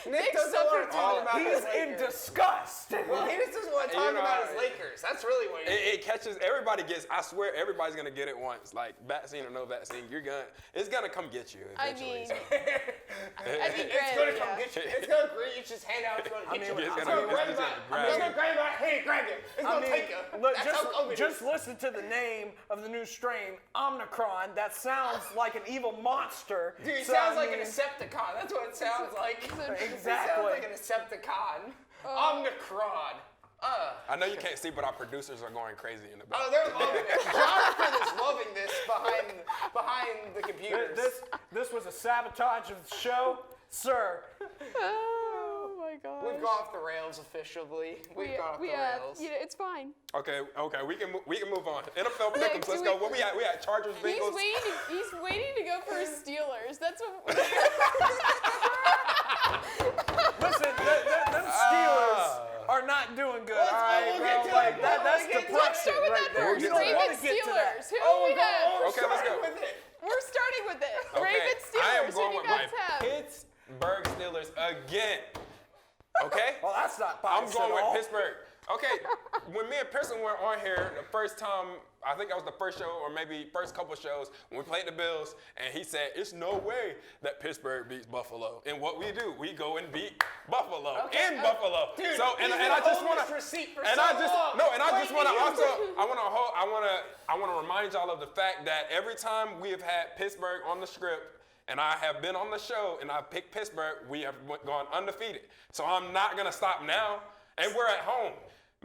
Nick Nick's doesn't want to suffered talk about He's his in Lakers. disgust. Well, he just doesn't want to talk You know, about his Lakers. That's really what he it catches everybody gets. I swear everybody's gonna get it once. Like vaccine or no vaccine, it's gonna come get you I eventually. mean, so. I mean, It's going to granted, come yeah. get you. It's going to reach his hand out. It's going to get you. it's It's gonna- going to grab it's my. gonna grab It's you. going to grab my hand, grab it. It's going to take you. Look, That's how COVID just is. listen to the name of the new strain, Omnicron. That sounds like an evil monster. Dude, he So, sounds I like an mean, Decepticon. That's what it sounds like. Exactly. It sounds like an Decepticon. Omnicron. I know you can't see, but our producers are going crazy in the back. Oh, they're loving it. Jonathan is loving this behind the computers. This was a sabotage of the show, sir. Oh my gosh. We've gone off the rails officially. We've gone off the rails. You know, it's fine. Okay, we can move on. NFL Nick, pick'ems. do Let's we- go. What we at? We at Chargers, Bengals. He's waiting to go for his Steelers. That's what. Listen, them Steelers are not doing good. Let's- all right, we'll bro. get to Like it. that's We'll get to it. depressing Let's start with right that there. first. You don't Ravens want to get to that. Steelers. Who do we have? Okay, let's go. With it. We're starting with it. Okay, Ravens Steelers. I am Who do going you with my guys have? Pittsburgh Steelers again. Okay? Well, that's not I'm biased going at with all. Pittsburgh. Okay, when me and Pierson were on here the first time, I think that was the first show or maybe first couple shows when we played the Bills, and he said, it's no way that Pittsburgh beats Buffalo. And what we do, we go and beat Buffalo in Buffalo. Dude, so and he's I been just holding want this receipt for and so I just long. no, and I Wait, just want to he also used I want to remind y'all of the fact that every time we have had Pittsburgh on the script, and I have been on the show and I picked Pittsburgh, we have gone undefeated. So I'm not going to stop now. And we're at home.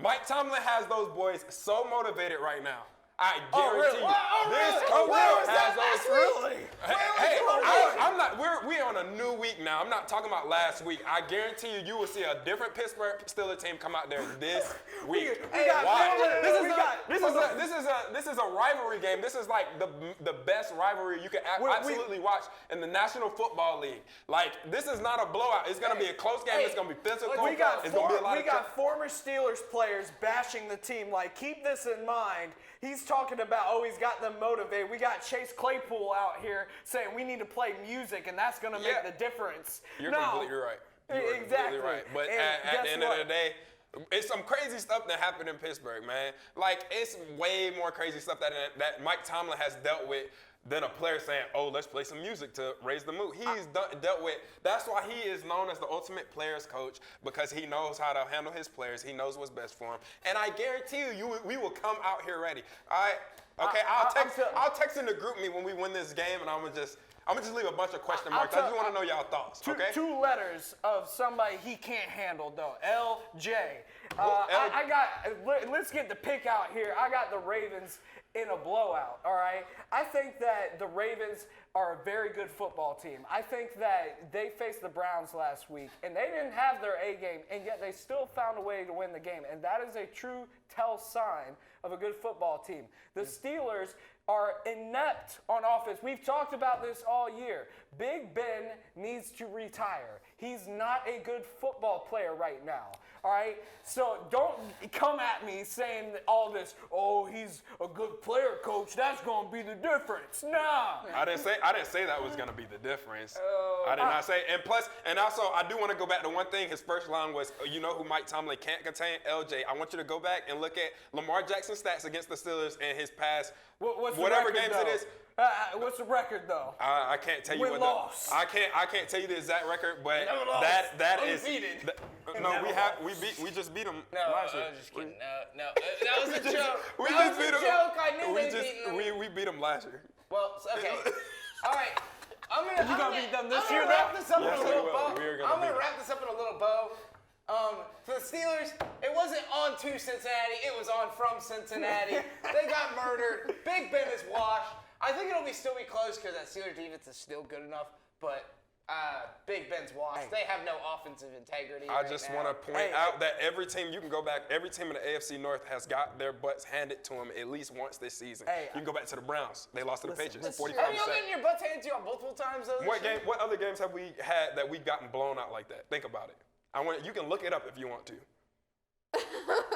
Mike Tomlin has those boys so motivated right now. I guarantee you. This coach has those. Really? Hey, I'm not. We're on a new week now. I'm not talking about last week. I guarantee you, you will see a different Pittsburgh Steelers team come out there this week. Watch. This is a rivalry game. This is like the best rivalry you can absolutely watch in the National Football League. Like this is not a blowout. It's gonna be a close game. It's gonna be physical. We got, it's gonna be a lot of former Steelers players bashing the team. Like, keep this in mind. He's talking about, he's got them motivated. We got Chase Claypool out here saying we need to play music, and that's going to make the difference. You're completely right. You're Exactly. completely right. But And at guess the end what? of the day, it's some crazy stuff that happened in Pittsburgh, man. Like, it's way more crazy stuff that Mike Tomlin has dealt with than a player saying, oh, let's play some music to raise the mood. He's dealt with, that's why he is known as the ultimate players coach, because he knows how to handle his players. He knows what's best for him. And I guarantee you, we will come out here ready. All right? Okay, I'll text in the group me when we win this game, and I'm gonna just leave a bunch of question marks. I just want to know y'all thoughts, okay? Two letters of somebody he can't handle, though. LJ. Let's get the pick out here. I got the Ravens in a blowout, all right? I think that the Ravens are a very good football team. I think that they faced the Browns last week, and they didn't have their A game, and yet they still found a way to win the game. And that is a true tell sign of a good football team. The Steelers are inept on offense. We've talked about this all year. Big Ben needs to retire. He's not a good football player right now. All right? So don't come at me saying all this, oh, he's a good player, coach. That's going to be the difference. Nah. I didn't say that was going to be the difference. I did not say. And also, I do want to go back to one thing. His first line was, you know who Mike Tomlin can't contain? LJ. I want you to go back and look at Lamar Jackson's stats against the Steelers in his past What's the whatever record, games though? it is. What's the record, though? I can't tell you Win-loss. I can't tell you the exact record, but Never lost. that is Undefeated. we just beat them No, last I year. was just kidding. No, that was a joke. We That just was beat a them. joke. I knew they beat them. We beat them last year. Well, okay. All right. I'm gonna beat them this year, wrap though? this up in Yes, a we little will. bow. We are gonna I'm gonna beat wrap this up in a little bow. For the Steelers, it wasn't on to Cincinnati. It was on from Cincinnati. They got murdered. Big Ben is washed. I think it'll still be close because that Steelers defense is still good enough. But Big Ben's washed. They have no offensive integrity. I just want to point out that every team you can go back, every team in the AFC North has got their butts handed to them at least once this season. You can go back to the Browns. They lost to the Patriots, 45%. Have you getting your butts handed to you multiple times though? What other games have we had that we've gotten blown out like that? Think about it. You can look it up if you want to.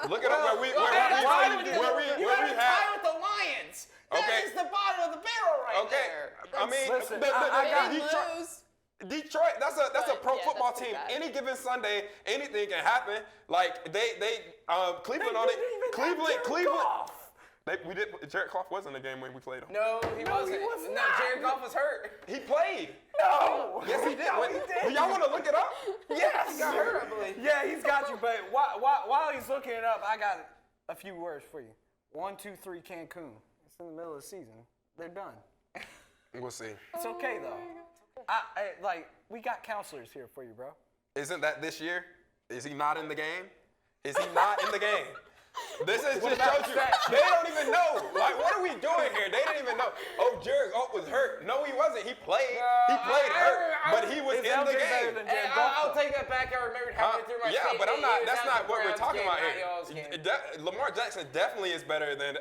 Look it up where we tied with the Lions. Okay. That is the bottom of the barrel right there. I mean, Listen, Detroit, that's a pro yeah, football that's pretty team. bad. Any given Sunday, anything can happen. Like Cleveland on it. Cleveland. Jared Goff wasn't in the game when we played him. No, he wasn't. No, Jared Goff was hurt. He played. No. Yes, he did. No, he didn't. Do y'all want to look it up? Yes. He got hurt, I believe. Yeah, he's got you. But while he's looking it up, I got a few words for you. 1, 2, 3, Cancun. It's in the middle of the season. They're done. We'll see. It's okay though. We got counselors here for you, bro. Isn't that this year? Is he not in the game? Is he not in the game? This is just shows you. They don't even know. Like, what are we doing here? They didn't even know. Oh, Jared Goff was hurt. No, he wasn't. He played. He played hurt, but he was in the game. I'll take that back. I remembered how it through my Yeah, but I'm not. That's not what we're talking about here. here. Lamar Jackson definitely is better than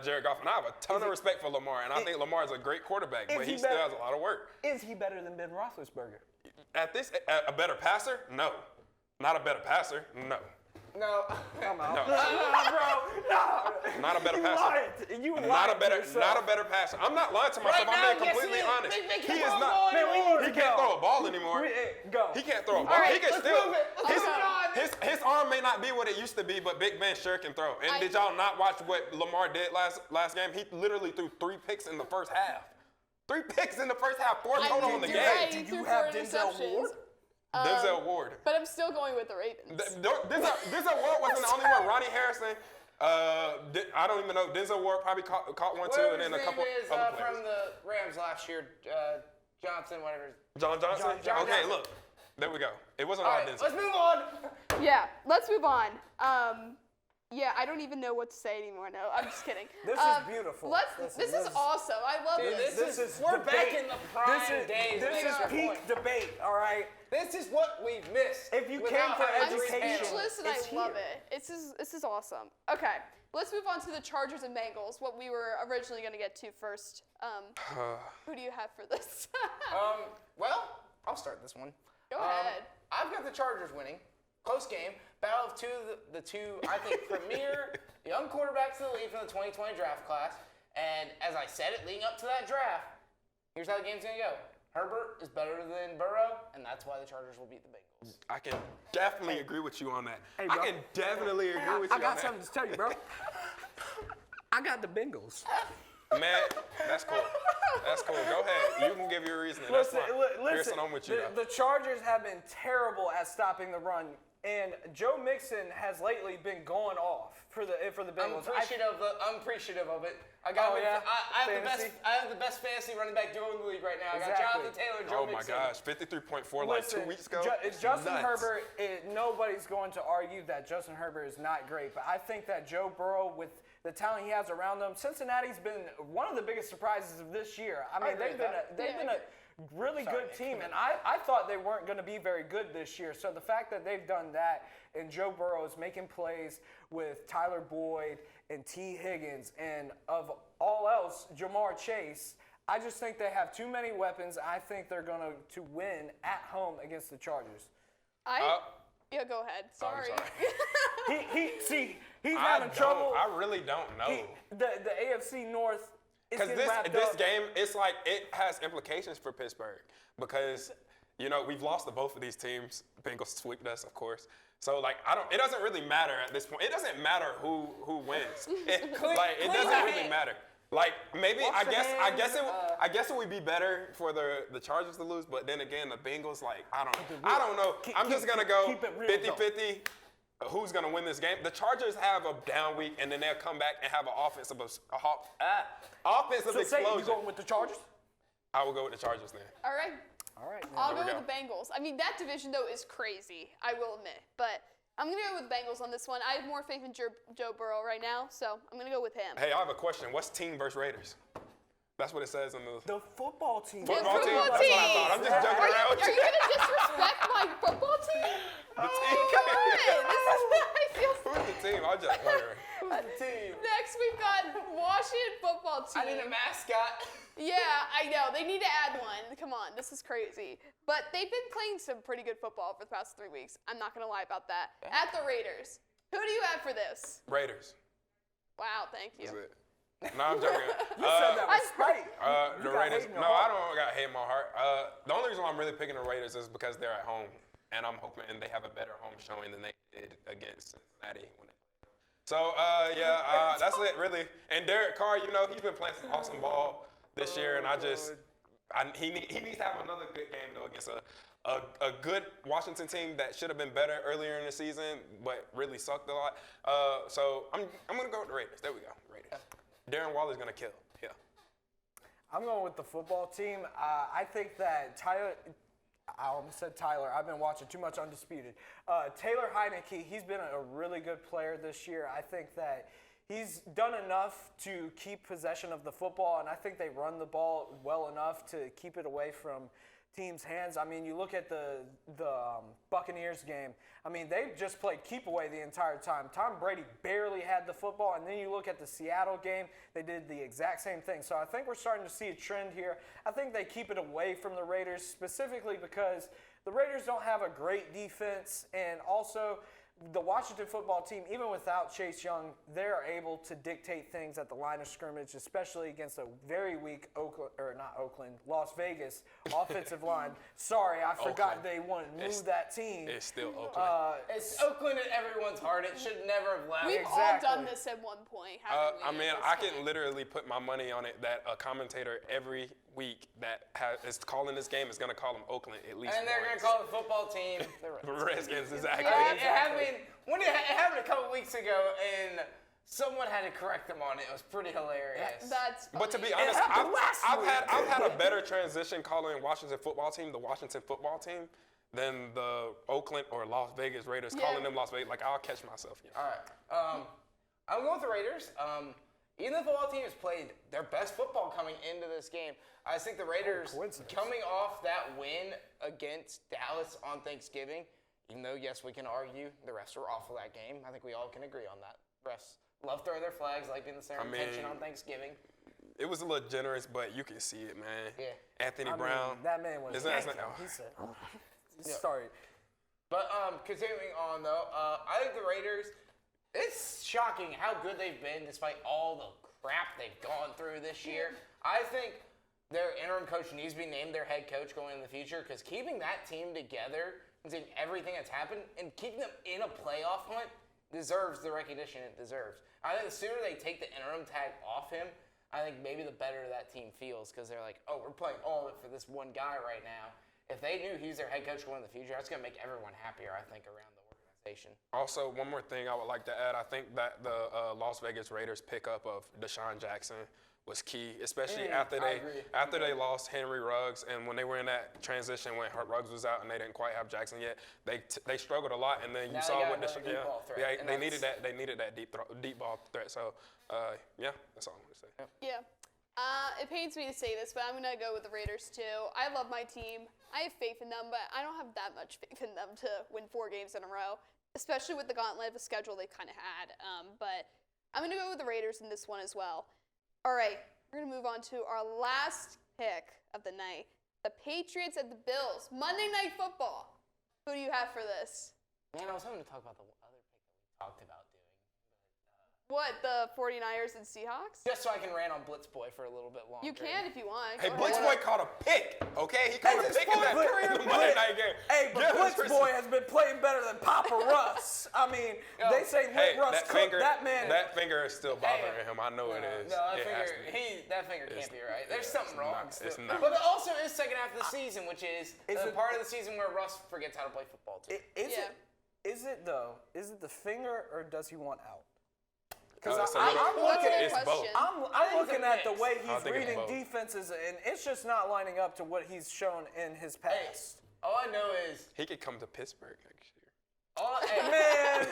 Jared Goff, and I have a ton of respect for Lamar, and I think Lamar is a great quarterback, but he still has a lot of work. Is he better than Ben Roethlisberger? A better passer? No. Not a better passer? No. No. Come on. No. Bro. No. Not a better passer. You lied. Not a better passer. I'm not lying to myself. Right I'm now, being completely yes, honest. they He is can't not. throw the ball He can't throw a ball anymore. Go. He can't throw a ball. All right, He can let's still. move it. Let's move it on. His arm may not be what it used to be, but Big Ben sure can throw. And did y'all not watch what Lamar did last game? He literally threw 3 picks in the first half. 3 picks in the first half, 4 total in the game. Right, Do he you threw have 4 Denzel interceptions. Ward? Denzel Ward. But I'm still going with the Ravens. Denzel Ward wasn't the only one. Ronnie Harrison. I don't even know. Denzel Ward probably caught one too, and then a couple is, other players. from the Rams last year, Johnson, whatever. John Johnson? John Okay, Johnson. look. There we go. It wasn't All all right, Denzel. let's move on. Yeah, let's move on. Yeah, I don't even know what to say anymore. No, I'm just kidding. This is beautiful. This is awesome. I love Dude, this. This is we're debate. back in the prime days. This is peak debate, all right? This is what we've missed. If you came without for having I'm three education, speechless and it's I love here. it. This is awesome. Okay, let's move on to the Chargers and Bengals. What we were originally going to get to first. Who do you have for this? Well, I'll start this one. Go ahead. I've got the Chargers winning. Close game. Battle of the two, I think, premier young quarterbacks in the league from the 2020 draft class. And as I said it leading up to that draft, here's how the game's going to go. Herbert is better than Burrow, and that's why the Chargers will beat the Bengals. I can definitely agree with you on that. Hey, I bro. can definitely agree with you I got on something to tell you, bro. I got the Bengals. that. Man, that's cool. That's cool. Go ahead. You can give your reasoning. That's Listen, fine. Pierson, I'm with you. the Chargers have been terrible at stopping the run, and Joe Mixon has lately been going off for the I'm Bengals. appreciative of it. I have the best fantasy running back duo in the league right now. I got Exactly. Jonathan Taylor and Joe Oh my Mixon. gosh, 53.4 like 2 weeks ago. Justin Nuts. Herbert, nobody's going to argue that Justin Herbert is not great, but I think that Joe Burrow, with the talent he has around him, Cincinnati's been one of the biggest surprises of this year. I mean, they've been a really good team, and I thought they weren't going to be very good this year. So the fact that they've done that, and Joe Burrow is making plays with Tyler Boyd and T. Higgins, and of all else, Jamar Chase, I just think they have too many weapons. I think they're going to win at home against the Chargers. Yeah, go ahead. Sorry. He's having trouble. I really don't know. The AFC North is Because getting wrapped this up. game, it's like it has implications for Pittsburgh because we've lost to both of these teams. Bengals swept us, of course. So it doesn't really matter at this point. It doesn't matter who wins. It doesn't really matter. Like maybe I guess it would be better for the Chargers to lose, but then again the Bengals I don't know. I'm just gonna go 50-50. Who's gonna win this game? The Chargers have a down week, and then they'll come back and have an offensive So say explosion. you going with the Chargers? I will go with the Chargers then. All right. All right. I'll There go we with the Bengals. I mean, that division, though, is crazy, I will admit. But I'm going to go with the Bengals on this one. I have more faith in Joe Burrow right now, so I'm going to go with him. Hey, I have a question. What's team versus Raiders? That's what it says in the The football team. football team. football That's what I team. thought. I'm just joking Are around with you you. going to disrespect my football team? The team. Come on. I feel Who's the team? I'm just wondering. Team. Next, we've got Washington football team. I need a mascot. Yeah, I know. They need to add one. Come on, this is crazy. But they've been playing some pretty good football for the past 3 weeks. I'm not going to lie about that. At the Raiders. Who do you have for this? Raiders. Wow, thank you. That's it. No, I'm joking. You said that with spite. The You got Raiders. hate in your No, I heart. don't got hate in my heart. The only reason why I'm really picking the Raiders is because they're at home, and I'm hoping they have a better home showing than they did against Cincinnati. So that's it really. And Derek Carr, he's been playing some awesome ball this year, and he needs to have another good game though against a good Washington team that should have been better earlier in the season, but really sucked a lot. So I'm gonna go with the Raiders. There we go, Raiders. Darren Waller's gonna kill. Yeah. I'm going with the football team. I think that I almost said Tyler. I've been watching too much Undisputed. Taylor Heineke, he's been a really good player this year. I think that he's done enough to keep possession of the football, and I think they run the ball well enough to keep it away from teams' hands. I mean, you look at the Buccaneers game. I mean, they just played keep away the entire time. Tom Brady barely had the football, and then you look at the Seattle game. They did the exact same thing. So I think we're starting to see a trend here. I think they keep it away from the Raiders specifically because the Raiders don't have a great defense, and also the Washington football team, even without Chase Young, they're able to dictate things at the line of scrimmage, especially against a very weak Las Vegas offensive line. Sorry, I forgot they wanted to move that team. It's still Oakland. It's Oakland in everyone's heart. It should never have left. We've Exactly. all done this at one point, haven't we? I mean, at this I point? can literally put my money on it that a commentator every week that is calling this game is going to call them Oakland at least And they're going once. to call the football team The Redskins, exactly. It happened a couple weeks ago, and someone had to correct them on it. It was pretty hilarious. That's funny. But to be honest, happened last I've had a better transition calling Washington football team the Washington football team than the Oakland or Las Vegas Raiders calling them Las Vegas. Like, I'll catch myself. All right. I'm going with the Raiders. Even the football team has played their best football coming into this game. I think the Raiders, coming off that win against Dallas on Thanksgiving, even though, yes, we can argue the refs were awful that game. I think we all can agree on that. Refs love throwing their flags, like being the center of attention on Thanksgiving. It was a little generous, but you can see it, man. Yeah. Anthony I mean, Brown. that man was Isn't that- yanking. He said, sorry. But continuing on, though, I think the Raiders, it's shocking how good they've been despite all the crap they've gone through this year. I think their interim coach needs to be named their head coach going in the future because keeping that team together and seeing everything that's happened and keeping them in a playoff hunt deserves the recognition it deserves. I think the sooner they take the interim tag off him, I think maybe the better that team feels because they're like, oh, we're playing all of it for this one guy right now. If they knew he's their head coach going in the future, that's going to make everyone happier, I think, around the organization. Also, one more thing I would like to add. I think that the Las Vegas Raiders pickup of Deshaun Jackson was key, especially after they lost Henry Ruggs, and when they were in that transition when Ruggs was out and they didn't quite have Jackson yet, they struggled a lot. And then you saw what they needed that deep ball threat. So that's all I'm gonna say. Yeah. It pains me to say this, but I'm going to go with the Raiders, too. I love my team. I have faith in them, but I don't have that much faith in them to win 4 games in a row, especially with the gauntlet of a schedule they kind of had. But I'm going to go with the Raiders in this one as well. All right, we're going to move on to our last pick of the night, the Patriots at the Bills. Monday Night Football. Who do you have for this? Man, I was hoping to talk about the other pick that we talked about doing. What, the 49ers and Seahawks? Just so I can rant on Blitz Boy for a little bit longer. You can if you want. Hey, Go Blitz ahead. Boy caught a pick, okay? He caught a pick in that Monday night game. Hey, but Blitz Boy has been playing better than Papa Russ. I mean, they say Rick Russ cooked that man. That finger is still bothering him. I know it is. No, that finger can't be right. There's something wrong. It's not. But it also is second half of the season, which is the part of the season where Russ forgets how to play football, too. Is it the finger or does he want out? Because I'm looking at both. I'm looking at the way I he's think it's reading both. defenses, and it's just not lining up to what he's shown in his past. All I know is he could come to Pittsburgh next year. Man,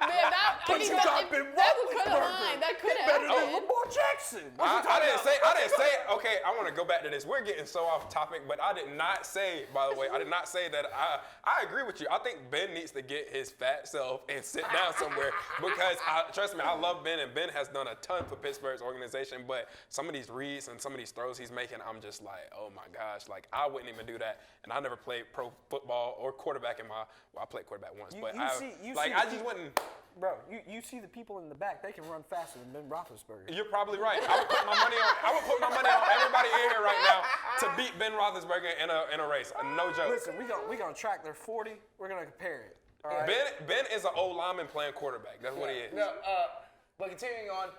Man, that But you got Ben That could have Roethlisberger. lined. That could Better have. than Lamar Jackson. What you I talking didn't about? say. Okay, I want to go back to this. We're getting so off topic, but I did not say. By the way, I did not say that. I agree with you. I think Ben needs to get his fat self and sit down somewhere because trust me, I love Ben, and Ben has done a ton for Pittsburgh's organization. But some of these reads and some of these throws he's making, I'm just like, oh my gosh, like I wouldn't even do that. And I never played pro football or quarterback in my. Well, I played quarterback once, but I just wouldn't. Bro, you see the people in the back, they can run faster than Ben Roethlisberger. You're probably right. I would put my money on everybody in here right now to beat Ben Roethlisberger in a race. No joke. Listen, we gonna track their 40. We're gonna compare it. All right? Ben is an old lineman playing quarterback. That's what he is. No, but continuing on,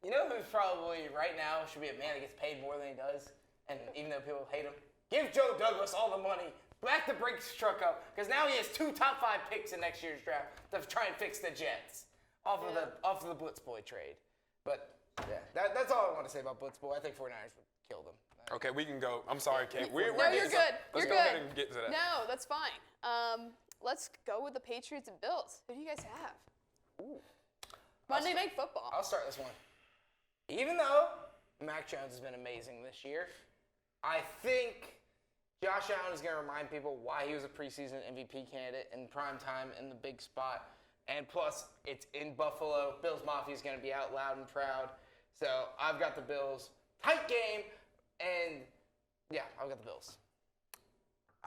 you know who's probably right now should be a man that gets paid more than he does, and even though people hate him, give Joe Douglas all the money. Back the Brinks truck up, because now he has 2 top 5 picks in next year's draft to try and fix the Jets off of the Blitz Boy trade. But yeah, that's all I want to say about Blitz Boy. I think 49ers would kill them. Okay, we can go. I'm sorry, Kate. No, you're good. Let's You're go good. ahead and get to that. No, that's fine. Let's go with the Patriots and Bills. Who do you guys have? Ooh. Monday Night Football. I'll start this one. Even though Mac Jones has been amazing this year, I think Josh Allen is going to remind people why he was a preseason MVP candidate in prime time in the big spot. And plus, it's in Buffalo. Bills Mafia is going to be out loud and proud. So I've got the Bills. Tight game. And yeah, I've got the Bills.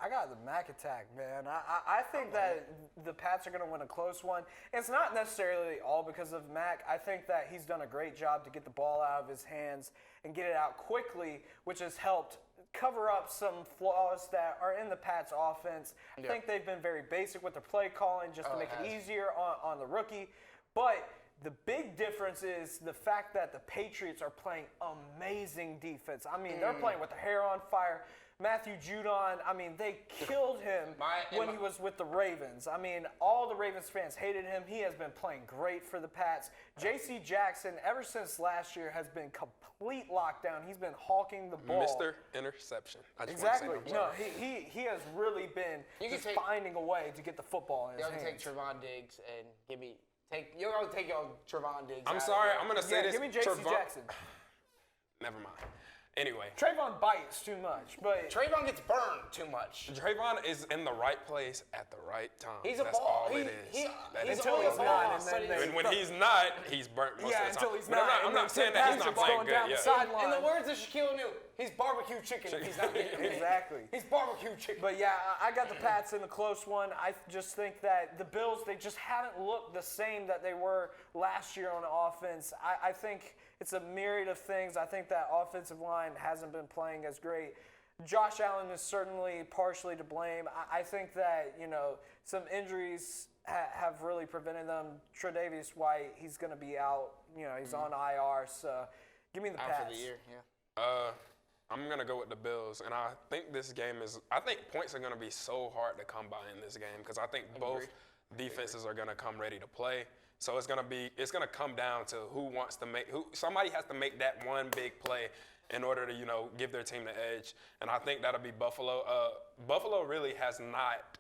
I got the Mac attack, man. I think that the Pats are going to win a close one. It's not necessarily all because of Mac. I think that he's done a great job to get the ball out of his hands and get it out quickly, which has helped cover up some flaws that are in the Pats offense. I think they've been very basic with their play calling just to make it easier on the rookie. But the big difference is the fact that the Patriots are playing amazing defense. I mean, they're playing with their hair on fire. Matthew Judon, I mean, they killed him when he was with the Ravens. I mean, all the Ravens fans hated him. He has been playing great for the Pats. J.C. Jackson, ever since last year, has been complete lockdown. He's been hawking the ball. Mr. Interception. Exactly. No, he has really been just finding a way to get the football in his hands. You can take Trevon Diggs and you're going to take your Trevon Diggs. I'm sorry. I'm going to say this. Give me J.C. Jackson. Never mind. Anyway. Trayvon bites too much, but Trayvon gets burned too much. Trayvon is in the right place at the right time. He's a That's ball. all it is. Until he's not, and when he's not, he's burnt most of the time. Until he's But not. I'm not saying that he's not playing good. In the words of Shaquille O'Neal, he's barbecue chicken. He's not getting it. Exactly. He's barbecue chicken. But yeah, I got the Pats in a close one. I just think that the Bills, they just haven't looked the same that they were last year on offense. I think it's a myriad of things. I think that offensive line hasn't been playing as great. Josh Allen is certainly partially to blame. I think that, some injuries have really prevented them. Tre'Davious White, he's going to be out. He's on IR. So give me the Pats. Out for the year, yeah. I'm going to go with the Bills, and I think I think points are going to be so hard to come by in this game because I think both defenses are going to come ready to play. So it's going to come down to somebody has to make that one big play in order to, give their team the edge. And I think that'll be Buffalo. Buffalo really has not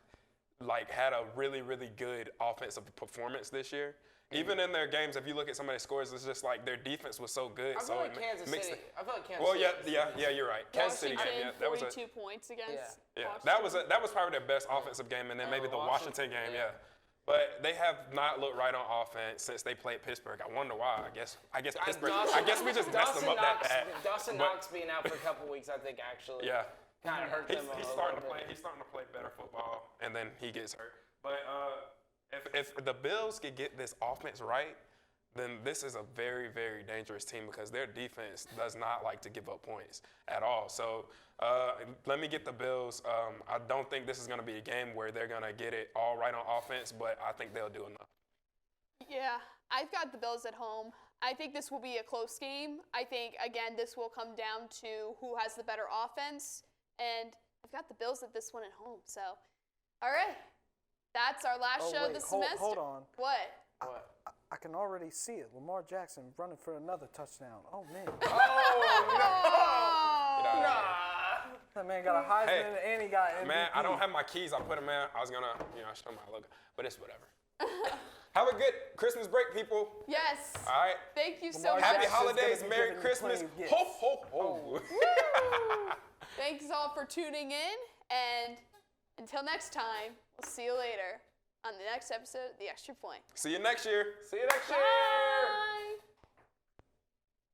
had a really, really good offensive performance this year. Even in their games, if you look at some of their scores, it's just like their defense was so good. I feel like Kansas City. Well, yeah, you're right. Kansas City game, that was 42 points against. Yeah, that was probably their best offensive game, and then maybe the Washington game, yeah. But they have not looked right on offense since they played Pittsburgh. I wonder why. I guess Pittsburgh. I guess we just messed them up that bad. Dawson Knox being out for a couple weeks, I think actually. Yeah. Kind of hurt them. He's starting to play better football, and then he gets hurt. But if the Bills could get this offense right, then this is a very, very dangerous team because their defense does not like to give up points at all. So let me get the Bills. I don't think this is going to be a game where they're going to get it all right on offense, but I think they'll do enough. Yeah, I've got the Bills at home. I think this will be a close game. I think, again, this will come down to who has the better offense, and I've got the Bills at this one at home. So, all right. That's our last show of the semester. Hold on. What? I can already see it. Lamar Jackson running for another touchdown. Oh, man. That man got a Heisman and he got MVP. Man, I don't have my keys. I put them in. I was going to, show my logo. But it's whatever. Have a good Christmas break, people. Yes. All right. Thank you so Lamar much. Happy Jackson's holidays. gonna be Merry giving you Christmas. plenty of Ho, gifts. ho, ho. Woo! Thanks all for tuning in, and until next time, we'll see you later on the next episode of The Extra Point. See you next year. See you next year. Bye.